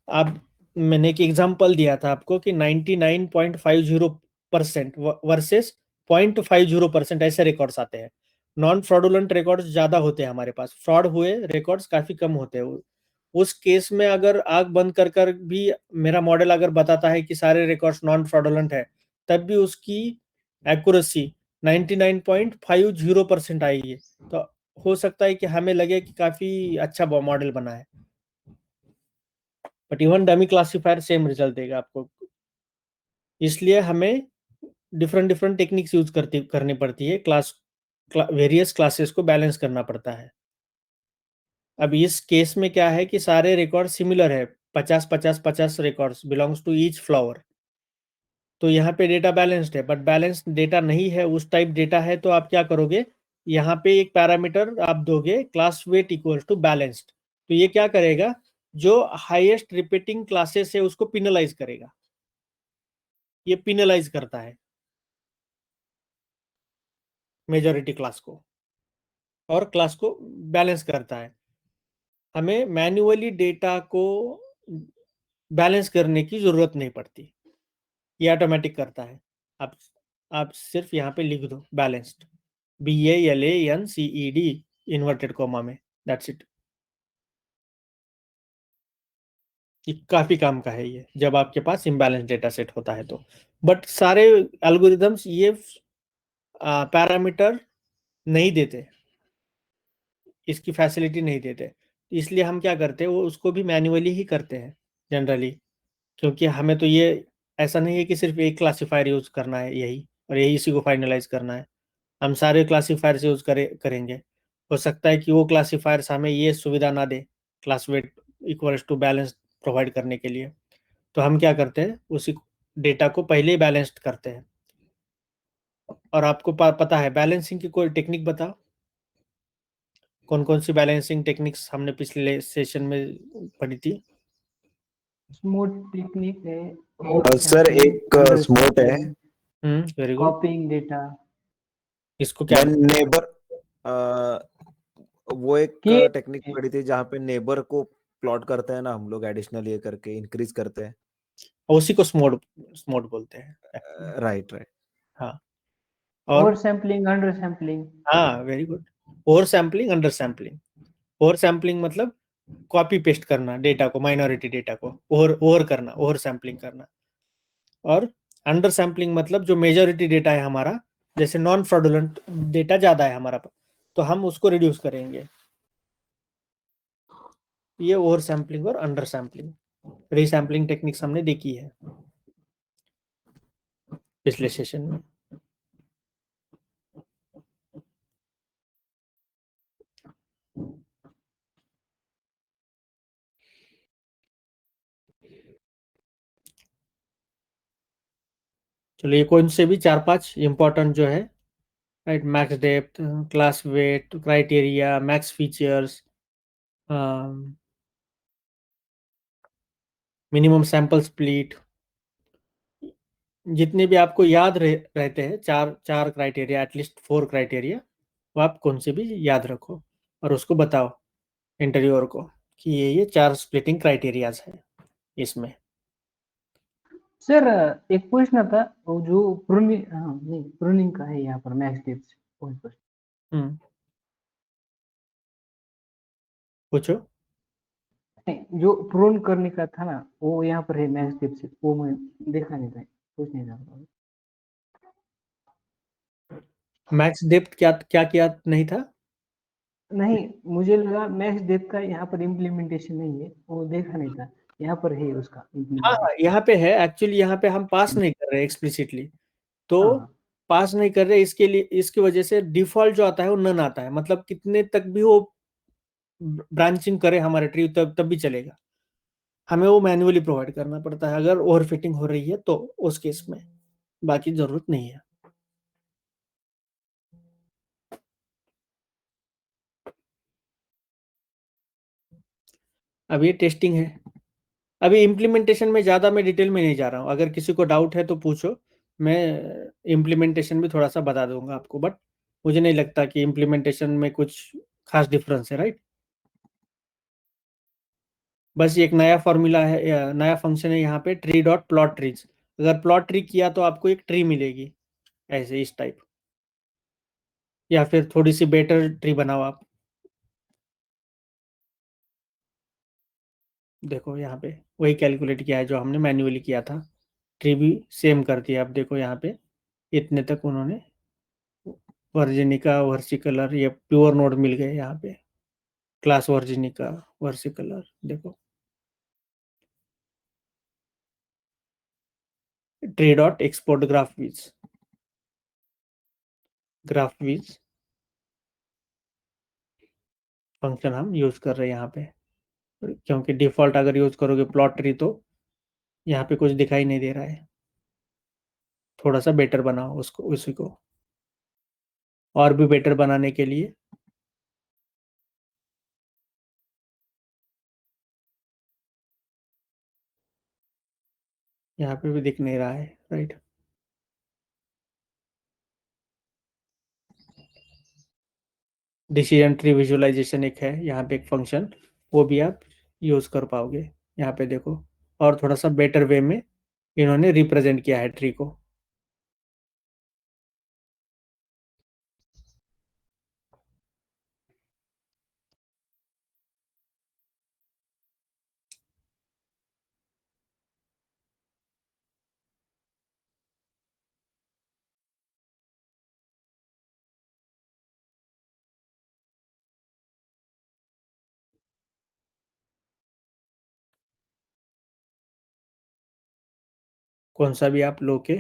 आप, मैंने एक एग्जांपल दिया था आपको कि 99.50% वर्सेस 0.50% ऐसे रिकॉर्ड्स आते हैं। नॉन फ्रॉडुलेंट रिकॉर्ड्स ज्यादा होते हैं हमारे पास, फ्रॉड हुए रिकॉर्ड्स काफी कम होते हैं। उस केस में अगर आंख बंद कर भी मेरा मॉडल अगर बताता है कि सारे रिकॉर्ड्स नॉन फ्रॉडुलेंट है, तब भी उसकी एक्यूरेसी 99.50% आई है। तो हो सकता है कि हमें लगे कि काफी अच्छा मॉडल बना है, but even dummy classifier same result देगा आपको। इसलिए हमें डिफरेंट टेक्निक्स यूज करनी पड़ती है, वेरियस क्लासेस को बैलेंस करना पड़ता है। अब इस केस में क्या है कि सारे रिकॉर्ड सिमिलर है, 50-50-50 records belongs to each flower. तो यहाँ पे डेटा बैलेंस्ड है, बट बैलेंस डेटा नहीं है, उस टाइप डेटा है, तो आप क्या करोगे, यहाँ पे एक पैरामीटर आप दोगे class weight equals to balanced. तो ये क्या करेगा, जो हाईएस्ट रिपीटिंग क्लासेस है उसको पिनलाइज करेगा। ये पिनलाइज करता है मेजॉरिटी क्लास को, और क्लास को बैलेंस करता है। हमें मैन्युअली डेटा को बैलेंस करने की जरूरत नहीं पड़ती, ये ऑटोमेटिक करता है। आप सिर्फ यहाँ पे लिख दो बैलेंस्ड, BALANCED इन्वर्टेड कॉमा में, दैट्स इट। ये काफी काम का है ये, जब आपके पास इम्बैलेंस डेटा सेट होता है तो। बट सारे एल्गोरिदम्स ये पैरामीटर नहीं देते, इसकी फैसिलिटी नहीं देते। इसलिए हम क्या करते हैं, वो उसको भी मैन्युअली ही करते हैं जनरली, क्योंकि हमें तो ये ऐसा नहीं है कि सिर्फ एक क्लासीफायर यूज करना है यही, और यही इसी को फाइनलाइज करना है। हम सारे क्लासीफायर यूज करेंगे। हो सकता है कि वो क्लासीफायर्स हमें ये सुविधा ना दे class weight equals to balance provide करने के लिए। तो हम क्या करते हैं, उसी डेटा को पहले ही बैलेंस्ड करते हैं। और आपको पता है बैलेंसिंग की कोई टेक्निक बताओ, कौन कौन सी बैलेंसिंग टेक्निक्स हमने पिछले सेशन में पढ़ी थी। स्मूथ टेक्निक है, सर एक स्मूथ है, वेरी गुड। कॉपिंग डेटा। इसको क्या नेबर, वो एक कि टेक्निक पढ़ी थी जहाँ पे नेबर को प्लॉट करते हैं ना हम लोग, एडिशनल ये करके इंक्रीज करते हैं, उसी को स्मोड बोलते हैं। राइट। हाँ, ओवर सैम्पलिंग, अंडर सैम्पलिंग। हाँ very good. Over sampling, under sampling. Over sampling मतलब कॉपी पेस्ट करना डेटा को, माइनॉरिटी डेटा को ओवर करना, ओवर सैम्पलिंग करना। और अंडर सैम्पलिंग मतलब जो मेजॉरिटी डेटा है हमारा, जैसे नॉन फ्रॉडुलेंट डेटा ज्यादा है हमारा, तो हम उसको रिड्यूस करेंगे। ये ओवर सैम्पलिंग और अंडर सैम्पलिंग, रीसैम्पलिंग टेक्निक्स हमने देखी है पिछले सेशन में। चलिए कौन से भी 4-5 इंपॉर्टेंट जो है, right, max depth, class weight, criteria, max features, minimum sample split, जितने भी आपको याद रहते हैं, चार क्राइटेरिया, एटलीस्ट 4 क्राइटेरिया, वो आप कौन से भी याद रखो और उसको बताओ इंटरव्यूअर को कि ये 4 स्प्लिटिंग क्राइटेरियाज है इसमें। सर एक पूछना था, वो जो प्रूनिंग, हाँ नहीं प्रूनिंग का है यहाँ पर मैक्स डेप्थ, पूछो। नहीं, जो प्रोन करने का था ना वो यहाँ पर है मैक्स डेप्थ से, वो मैं देखा नहीं था, कुछ नहीं जानता। मैक्स डेप्थ क्या क्या क्या नहीं था? नहीं, मुझे लगा मैक्स डेप्थ का यहाँ पर इम्प्लीमेंटेशन नहीं है, वो देखा नहीं था, यहाँ पर है उसका हाँ इम्प्लीमेंटेशन। हाँ, यहाँ पे है एक्चुअली, यहाँ पे हम पास नहीं कर रहे एक्सप्लिसिटली, तो हाँ हाँ पास नहीं कर रहे, इसके लिए इसकी वजह से डिफॉल्ट जो आता है वो नन आता है, मतलब कितने तक भी वो ब्रांचिंग करे हमारे ट्री तब तब भी चलेगा। हमें वो मैन्युअली प्रोवाइड करना पड़ता है अगर ओवरफिटिंग हो रही है तो, उस केस में, बाकी जरूरत नहीं है। अब ये टेस्टिंग है, अभी इम्प्लीमेंटेशन में ज़्यादा मैं डिटेल में नहीं जा रहा हूँ, अगर किसी को डाउट है तो पूछो, मैं इम्प्लीमेंटेशन भी थोड़ा सा बता दूंगा आपको, बट मुझे नहीं लगता कि इम्प्लीमेंटेशन में कुछ खास डिफरेंस है, राइट। बस ये एक नया फॉर्मूला है, नया फंक्शन है यहाँ पे, ट्री डॉट प्लॉट ट्रीज। अगर प्लॉट ट्री किया तो आपको एक ट्री मिलेगी ऐसे इस टाइप, या फिर थोड़ी सी बेटर ट्री बनाओ आप। देखो यहाँ पे वही कैलकुलेट किया है जो हमने मैन्युअली किया था, ट्री भी सेम कर दिया। आप देखो यहाँ पे इतने तक उन्होंने वर्जिनिका वर्सिकलर, ये प्योर नोड मिल गए यहाँ पे, क्लास वर्जिनिका वर्सिकलर। देखो ट्री डॉट एक्सपोर्ट ग्राफ वीज फंक्शन हम यूज कर रहे हैं यहाँ पे, क्योंकि डिफॉल्ट अगर यूज करोगे प्लॉट ट्री तो यहाँ पे कुछ दिखाई नहीं दे रहा है। थोड़ा सा बेटर बनाओ उसको, उसी को और भी बेटर बनाने के लिए यहाँ पे भी दिख नहीं रहा है, राइट। डिसीजन ट्री विजुअलाइजेशन एक है यहाँ पे, एक फंक्शन, वो भी आप यूज कर पाओगे यहाँ पे। देखो और थोड़ा सा बेटर वे में इन्होंने रिप्रेजेंट किया है ट्री को। कौन सा भी आप लो के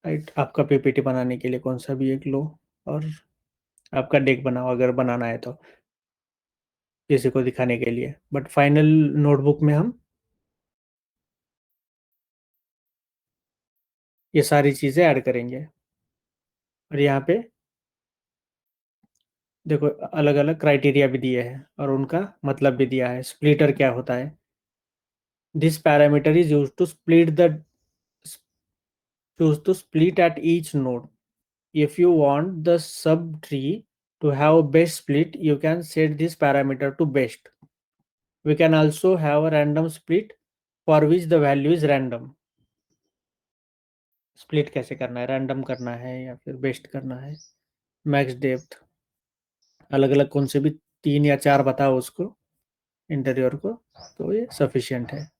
राइट, आपका पीपीटी बनाने के लिए कौन सा भी एक लो, और आपका डेक बनाओ अगर बनाना है तो, किसी को दिखाने के लिए। बट फाइनल नोटबुक में हम ये सारी चीज़ें ऐड करेंगे। और यहाँ पे देखो अलग अलग क्राइटेरिया भी दिए हैं और उनका मतलब भी दिया है। स्प्लिटर क्या होता है? This parameter is use to split the choose to split at each node. If you want the subtree to have best split, you can set this parameter to best. We can also have a random split for which the value is random. Split कैसे करना है, रैंडम करना है या फिर बेस्ट करना है, मैक्स डेप्थ, अलग अलग कौन से भी 3 या 4 बताओ उसको, इंटीरियर को, तो ये सफिशिएंट है।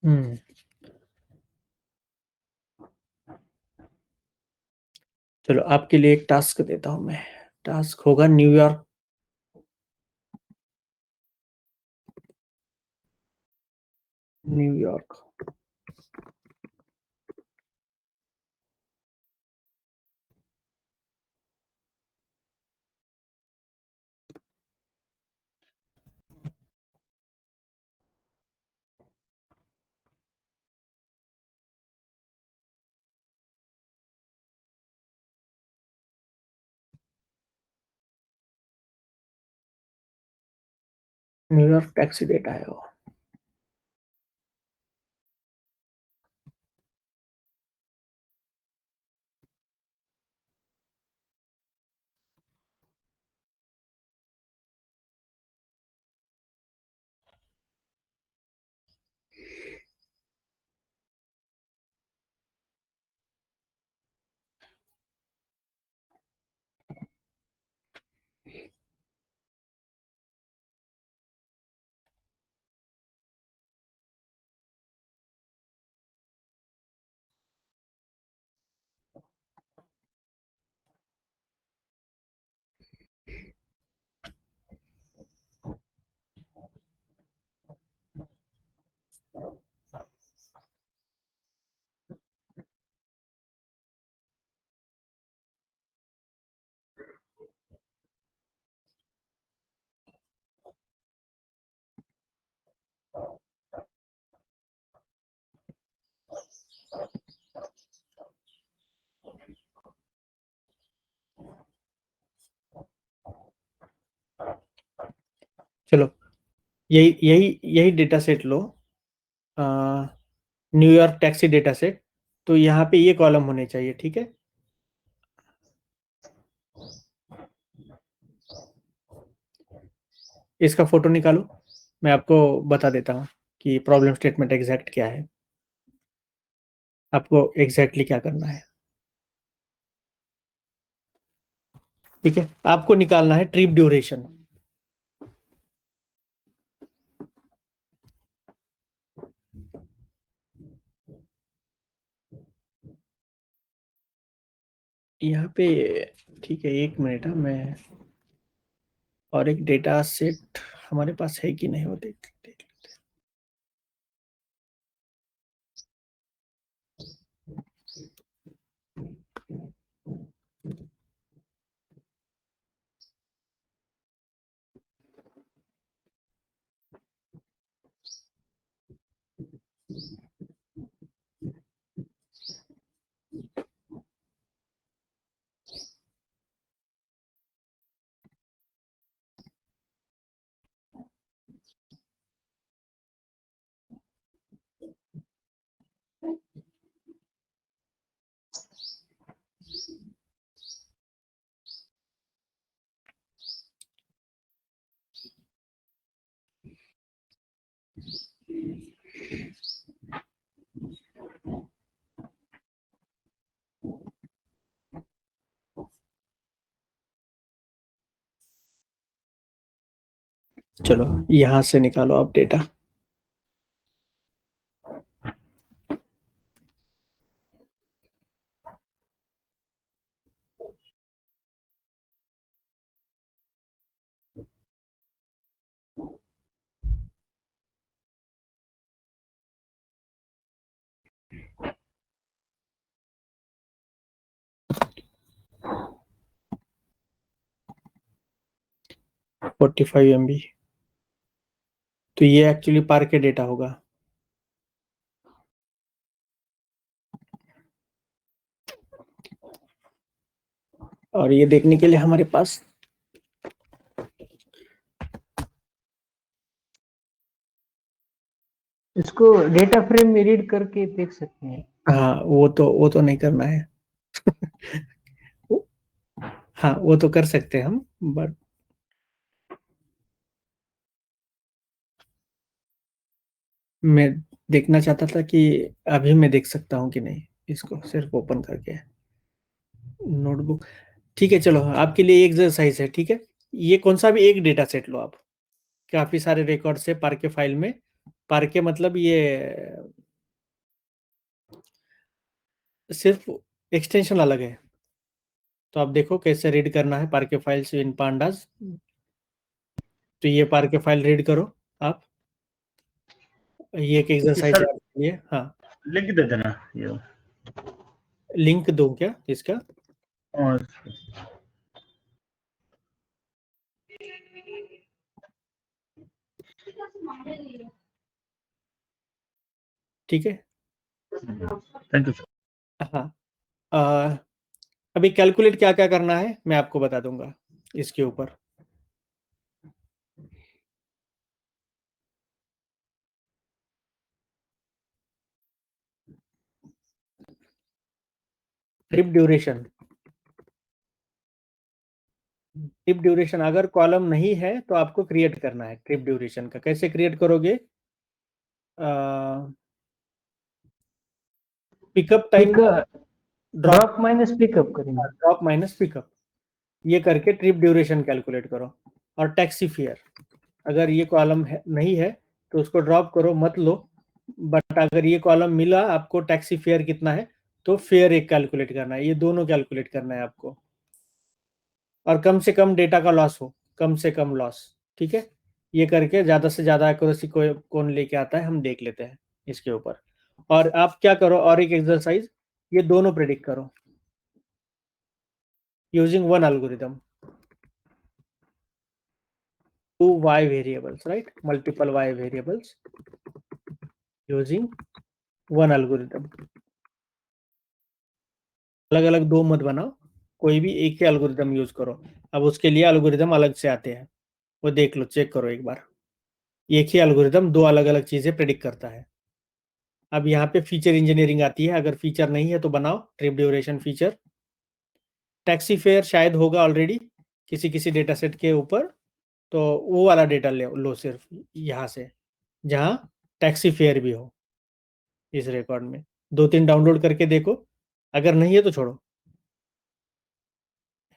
हम्म चलो आपके लिए एक टास्क देता हूं मैं। टास्क होगा New York, New York New York taxi data है वो। चलो यही यही यही डेटा सेट लो, न्यूयॉर्क टैक्सी डेटा सेट। तो यहाँ पे ये कॉलम होने चाहिए, ठीक है। इसका फोटो निकालो, मैं आपको बता देता हूँ कि प्रॉब्लम स्टेटमेंट एग्जैक्ट क्या है, आपको एग्जैक्टली क्या करना है। ठीक है, आपको निकालना है ट्रिप ड्यूरेशन। यहाँ पे ठीक है, 1 मिनट है, मैं और एक डेटा सेट हमारे पास है कि नहीं वो देख लेते हैं। चलो यहाँ से निकालो आप डेटा। MB 45 तो ये एक्चुअली पार्क के डेटा होगा। और ये देखने के लिए हमारे पास इसको डेटा फ्रेम में रीड करके देख सकते हैं। हाँ, वो तो नहीं करना है। हाँ, वो तो कर सकते हैं हम, बट मैं देखना चाहता था कि अभी मैं देख सकता हूँ कि नहीं, इसको सिर्फ ओपन करके नोटबुक। ठीक है, चलो आपके लिए एक एक्सरसाइज है, ठीक है। ये कौन सा भी एक डेटा सेट लो आप, काफी सारे रिकॉर्ड्स है पार्के फाइल में। पार्के मतलब ये सिर्फ एक्सटेंशन अलग है। तो आप देखो कैसे रीड करना है पार्के फाइल्स इन पांडास। तो ये पार्के फाइल रीड करो आप, ये एक एक्सरसाइज है सर आपके लिए। हाँ, लिंक दे देना ये। लिंक दो क्या इसका? और ठीक है, थैंक यू सर। हाँ। अभी कैलकुलेट क्या क्या करना है मैं आपको बता दूंगा इसके ऊपर। ट्रिप ड्यूरेशन, ट्रिप ड्यूरेशन अगर कॉलम नहीं है तो आपको क्रिएट करना है। ट्रिप ड्यूरेशन का कैसे क्रिएट करोगे? Pickup time, drop minus pickup करेंगे। ड्रॉप माइनस पिकअप, ये करके ट्रिप ड्यूरेशन कैलकुलेट करो। और टैक्सी फेयर, अगर ये कॉलम नहीं है तो उसको ड्रॉप करो, मत लो। बट अगर ये कॉलम मिला आपको, टैक्सी फेयर कितना है, तो फेयर एक कैलकुलेट करना है। ये दोनों कैलकुलेट करना है आपको। और कम से कम डेटा का लॉस हो, कम से कम लॉस, ठीक है। ये करके ज्यादा से ज्यादा एक्यूरेसी को कौन लेके आता है हम देख लेते हैं इसके ऊपर। और आप क्या करो, और एक एक्सरसाइज, ये दोनों प्रेडिक्ट करो using one algorithm. 2 y variables, right? Multiple y variables using one algorithm. अलग अलग दो मत बनाओ, कोई भी एक ही एल्गोरिथम यूज करो। अब उसके लिए एल्गोरिथम अलग से आते हैं। वो देख लो, चेक करो एक बार। एक ही एल्गोरिदम दो अलग अलग चीजें प्रेडिक्ट करता है। अब यहाँ पे फीचर इंजीनियरिंग आती है, अगर फीचर नहीं है तो बनाओ trip duration feature. Taxi fare शायद होगा ऑलरेडी किसी किसी डेटा सेट के ऊपर, तो वो वाला डेटा ले लो सिर्फ यहाँ से, जहाँ टैक्सी फेयर भी हो इस रिकॉर्ड में। 2-3 डाउनलोड करके देखो, अगर नहीं है तो छोड़ो,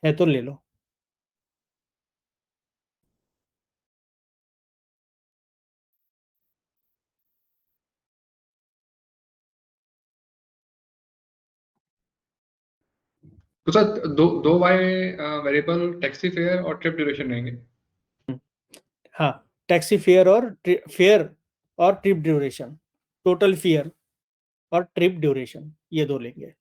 है तो ले लो। तो सर दो वाई वेरिएबल टैक्सी फेयर और ट्रिप ड्यूरेशन रहेंगे। हाँ, टैक्सी फेयर और ट्रिप ड्यूरेशन, टोटल फेयर और ट्रिप ड्यूरेशन, ये दो लेंगे।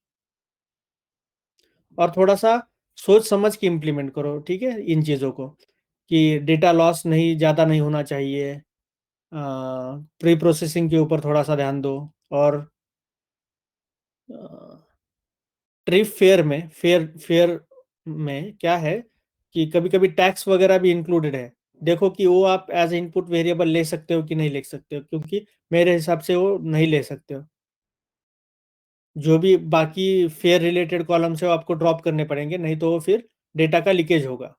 और थोड़ा सा सोच समझ के इम्प्लीमेंट करो, ठीक है, इन चीज़ों को, कि डेटा लॉस नहीं, ज़्यादा नहीं होना चाहिए, प्री प्रोसेसिंग के ऊपर थोड़ा सा ध्यान दो। और ट्रिप फेयर में क्या है कि कभी कभी टैक्स वगैरह भी इंक्लूडेड है। देखो कि वो आप एज इनपुट वेरिएबल ले सकते हो कि नहीं ले सकते हो, क्योंकि मेरे हिसाब से वो नहीं ले सकते हो। जो भी बाकी फेयर रिलेटेड कॉलम्स है वो आपको ड्रॉप करने पड़ेंगे, नहीं तो वो फिर डेटा का लीकेज होगा।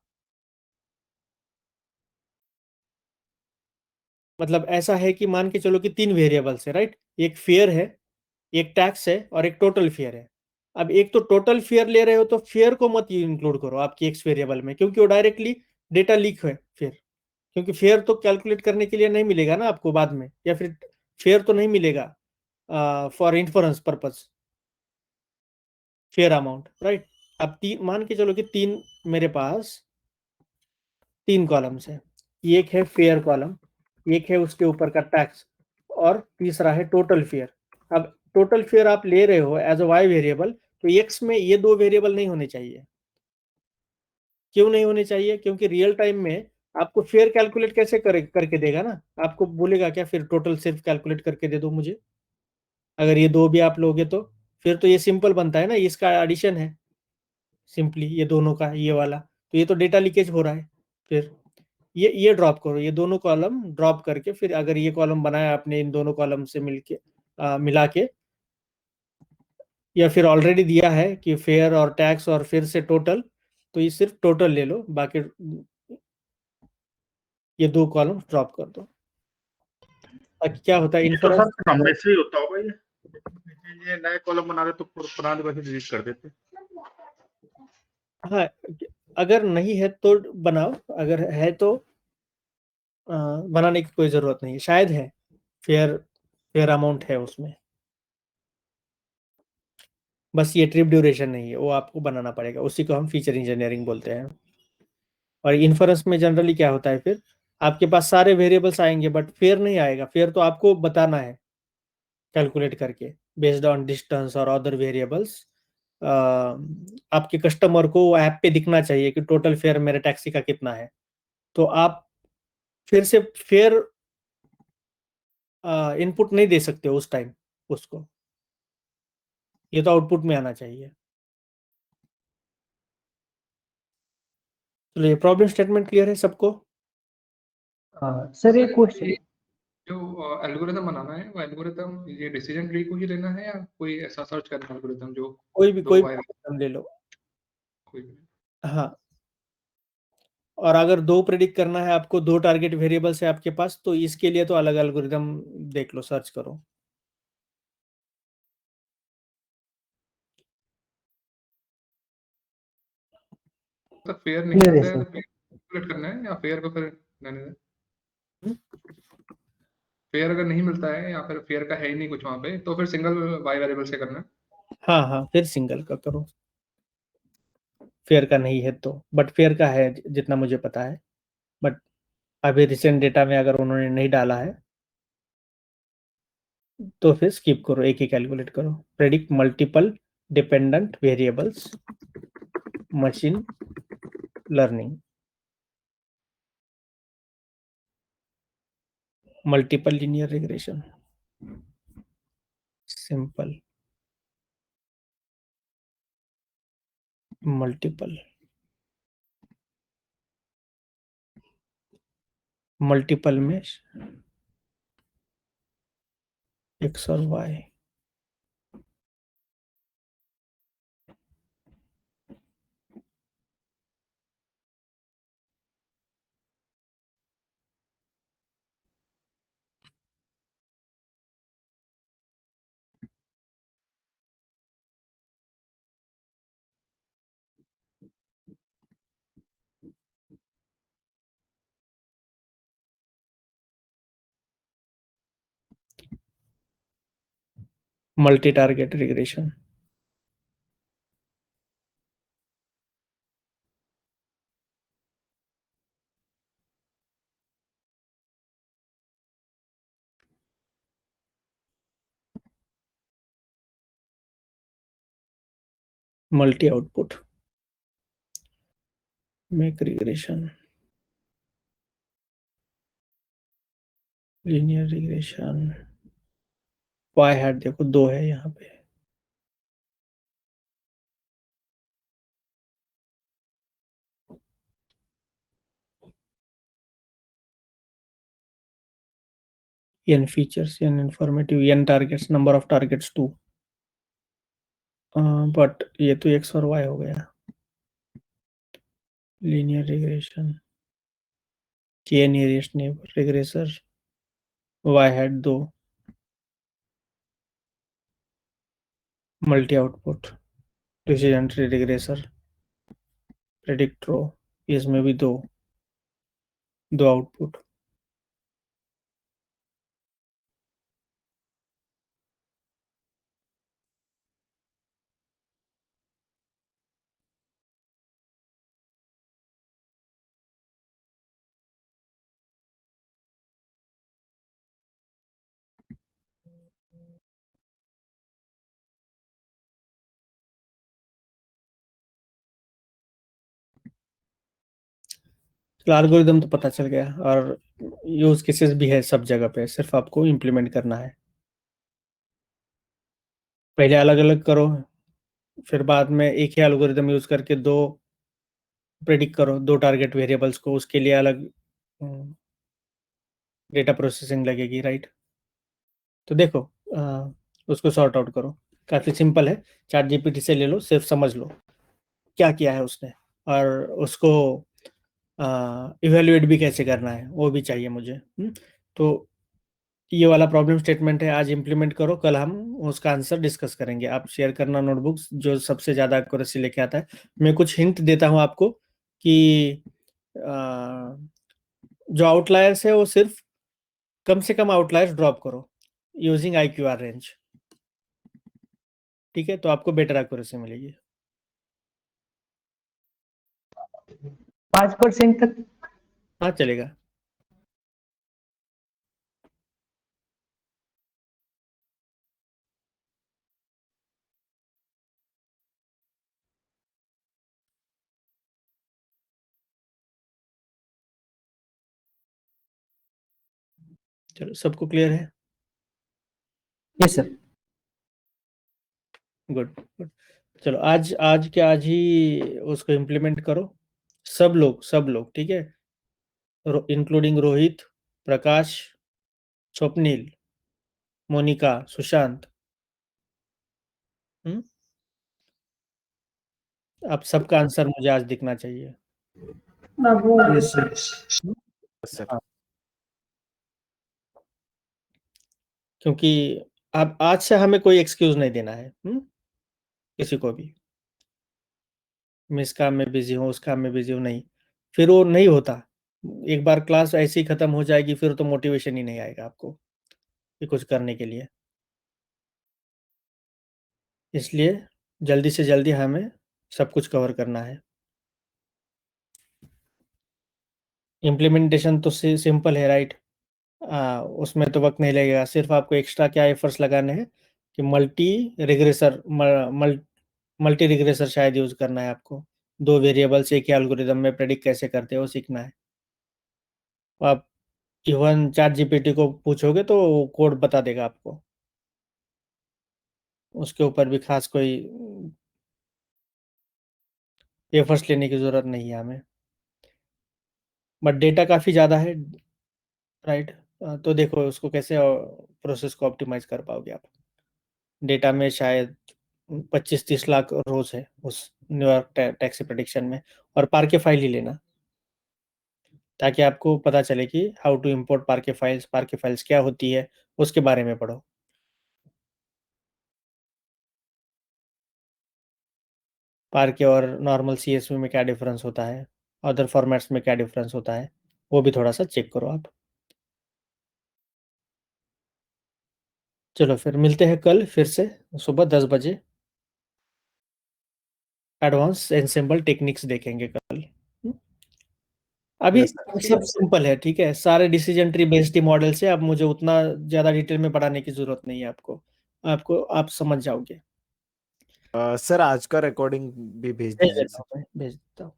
मतलब ऐसा है कि मान के चलो कि 3 वेरिएबल्स है, राइट, एक फेयर है, एक टैक्स है और एक टोटल फेयर है। अब एक तो टोटल फेयर ले रहे हो तो फेयर को मत इंक्लूड करो आपकी एक्स वेरिएबल में, क्योंकि वो डायरेक्टली डेटा लीक है फिर। क्योंकि फेयर तो कैलकुलेट करने के लिए नहीं मिलेगा ना आपको बाद में, या फिर फेयर तो नहीं मिलेगा for inference purpose, fair amount, right. अब मान के चलो कि मेरे पास 3 कॉलम्स है, एक है फेयर कॉलम, एक है उसके ऊपर का टैक्स, और तीसरा है टोटल फेयर। अब टोटल फेयर आप ले रहे हो एज अ वाई वेरिएबल, तो एक्स में ये 2 वेरिएबल नहीं होने चाहिए। क्यों नहीं होने चाहिए? क्योंकि रियल टाइम में आपको फेयर कैलकुलेट कैसे करके देगा ना, आपको बोलेगा क्या फिर टोटल सिर्फ कैलकुलेट करके दे दो मुझे? अगर ये 2 भी आप लोगे तो फिर तो ये सिंपल बनता है ना, इसका एडिशन है सिंपली ये दोनों का, ये वाला, तो ये तो डेटा लीकेज हो रहा है। फिर ये ड्रॉप करो, ये दोनों कॉलम ड्रॉप करके, फिर अगर ये कॉलम बनाया आपने इन दोनों कॉलम से मिला के, या फिर ऑलरेडी दिया है कि फेयर और टैक्स और फिर से टोटल, तो ये सिर्फ टोटल ले लो, बाकी ये 2 कॉलम ड्रॉप कर दो। ताकि क्या होता है, ये तो इन्फ्रेंस सर हमें से ही होता होगा ये नए कॉलम बना रहे तो पुराने वैसे डिलीट कर देते। हाँ, अगर नहीं है तो बनाओ, अगर है तो बनाने की कोई जरूरत नहीं है, शायद है फेयर अमाउंट है उसमें, बस ये ट्रिप ड्यूरेशन नहीं है, वो आपको बनाना पड़ेगा, उसी को हम फीचर इंजीनियरिंग बोलते हैं। और इन्फरेंस में जनरली क्या होता है, फिर आपके पास सारे वेरिएबल्स आएंगे बट फेयर नहीं आएगा। फेयर तो आपको बताना है कैलकुलेट करके बेस्ड ऑन डिस्टेंस और अदर वेरिएबल्स। आपके कस्टमर को ऐप पे दिखना चाहिए कि टोटल फेयर मेरे टैक्सी का कितना है, तो आप फिर से फेयर इनपुट नहीं दे सकते उस टाइम उसको, ये तो आउटपुट में आना चाहिए। चलो, ये प्रॉब्लम स्टेटमेंट क्लियर है सबको? सर एक क्वेश्चन, ये जो एल्गोरिथम बनाना है वो एल्गोरिथम ये डिसीजन ट्री को ही लेना है या कोई ऐसा सर्च करना एल्गोरिथम जो कोई भी दो वाई algorithm ले लो। कोई भी। हाँ, और अगर 2 प्रेडिक्ट करना है आपको, 2 टारगेट वेरिएबल्स है आपके पास, तो इसके लिए तो अलग एल्गोरिदम देख लो, सर्च करो। तो फेयर नहीं Clear है मिलता है सर। तो कैलकुलेट करना है या फेयर को फिर रहने दें। फेयर अगर नहीं मिलता है या फिर फेयर का है ही नहीं कुछ वहां पे तो फिर सिंगल वाई वेरिएबल से करना है। हाँ हाँ, फिर सिंगल का करो, फेयर का नहीं है तो, बट फेयर का है जितना मुझे पता है। बट अभी रिसेंट डेटा में अगर उन्होंने नहीं डाला है तो फिर स्किप करो, एक ही कैलकुलेट करो। Predict multiple dependent variables, machine learning, multiple linear regression, simple multiple. Multiple में एक्स और Y. Multi target regression. Multi output make regression. Linear regression. Y hat देखो 2 है यहाँ पे। n features, n informative, n targets, number of targets 2। But ये तो x और y हो गया। Linear regression k nearest neighbour regressor y hat 2। Multi output decision tree regressor predict row, इसमें भी 2 आउटपुट। एल्गोरिदम तो पता चल गया और यूज केसेस भी है सब जगह पे, सिर्फ आपको इम्प्लीमेंट करना है। पहले अलग अलग करो, फिर बाद में एक ही एल्गोरिदम यूज करके 2 प्रेडिक्ट करो, 2 टारगेट वेरिएबल्स को, उसके लिए अलग डेटा प्रोसेसिंग लगेगी, राइट। तो देखो उसको सॉर्ट आउट करो, काफ़ी सिंपल है। चैट जीपीटी से ले लो, सिर्फ समझ लो क्या किया है उसने, और उसको इवेल्युएट भी कैसे करना है वो भी चाहिए मुझे। तो ये वाला प्रॉब्लम स्टेटमेंट है, आज इम्प्लीमेंट करो, कल हम उसका आंसर डिस्कस करेंगे। आप शेयर करना नोटबुक्स जो सबसे ज़्यादा एक्यूरेसी लेके आता है। मैं कुछ हिंट देता हूँ आपको कि जो आउटलायर्स है वो सिर्फ कम से कम आउटलायर्स ड्रॉप करो यूजिंग IQR रेंज, ठीक है, तो आपको बेटर एक्यूरेसी मिलेगी। 5% तक। हाँ चलेगा। चलो सबको क्लियर है? Yes sir. Good good. चलो आज आज के आज ही उसको इम्प्लीमेंट करो, सब लोग, ठीक है, इंक्लूडिंग रोहित, प्रकाश, स्वप्निल, मोनिका, सुशांत। आप सबका आंसर मुझे आज दिखना चाहिए। Yes sir. सर क्योंकि अब आज से हमें कोई एक्सक्यूज नहीं देना है किसी को भी। मैं इस काम में बिजी हूँ, उस काम में बिजी हूँ, नहीं, फिर वो नहीं होता। एक बार क्लास ऐसे ही खत्म हो जाएगी, फिर तो मोटिवेशन ही नहीं आएगा आपको कि कुछ करने के लिए। इसलिए जल्दी से जल्दी हमें सब कुछ कवर करना है। इम्प्लीमेंटेशन तो सिंपल है, राइट। उसमें तो वक्त नहीं लगेगा, सिर्फ आपको एक्स्ट्रा क्या एफर्ट्स लगाने हैं कि मल्टी रिग्रेसर शायद यूज करना है आपको। 2 वेरिएबल्स एक ही एल्गोरिदम में प्रेडिक्ट कैसे करते हैं वो सीखना है। आप इवन चैट जीपीटी को पूछोगे तो वो कोड बता देगा आपको, उसके ऊपर भी खास कोई एफर्ट्स लेने की जरूरत नहीं है हमें। बट डेटा काफ़ी ज़्यादा है, राइट। तो देखो उसको कैसे प्रोसेस को ऑप्टिमाइज कर पाओगे आप। डेटा में शायद 25-30 लाख रोज है उस न्यूयॉर्क टैक्सी प्रेडिक्शन में, और पार्के फाइल ही लेना, ताकि आपको पता चले कि हाउ टू इम्पोर्ट पार्के फाइल्स क्या होती है, उसके बारे में पढ़ो। पार्के और नॉर्मल CSV में क्या डिफरेंस होता है, अदर फॉर्मेट्स में क्या डिफरेंस होता है, वो भी थोड़ा सा चेक करो आप। चलो फिर मिलते हैं कल फिर से सुबह 10 बजे। एडवांस एनसेम्बल टेक्निक्स देखेंगे कल। अभी Yes, sir. सब सिंपल है, ठीक है। सारे डिसीजन ट्री बेस्ड मॉडल से अब मुझे उतना ज्यादा डिटेल में पढ़ाने की जरूरत नहीं है आपको आप समझ जाओगे। सर आज का रिकॉर्डिंग भी भेज भेज दीजिए देता सर। हूँ मैं, भेज देता हूँ।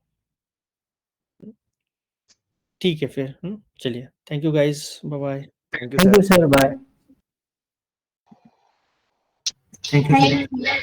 ठीक है फिर, चलिए, thank you guys, bye bye. Thank you thank sir. You sir, bye. Thank you. Thank you.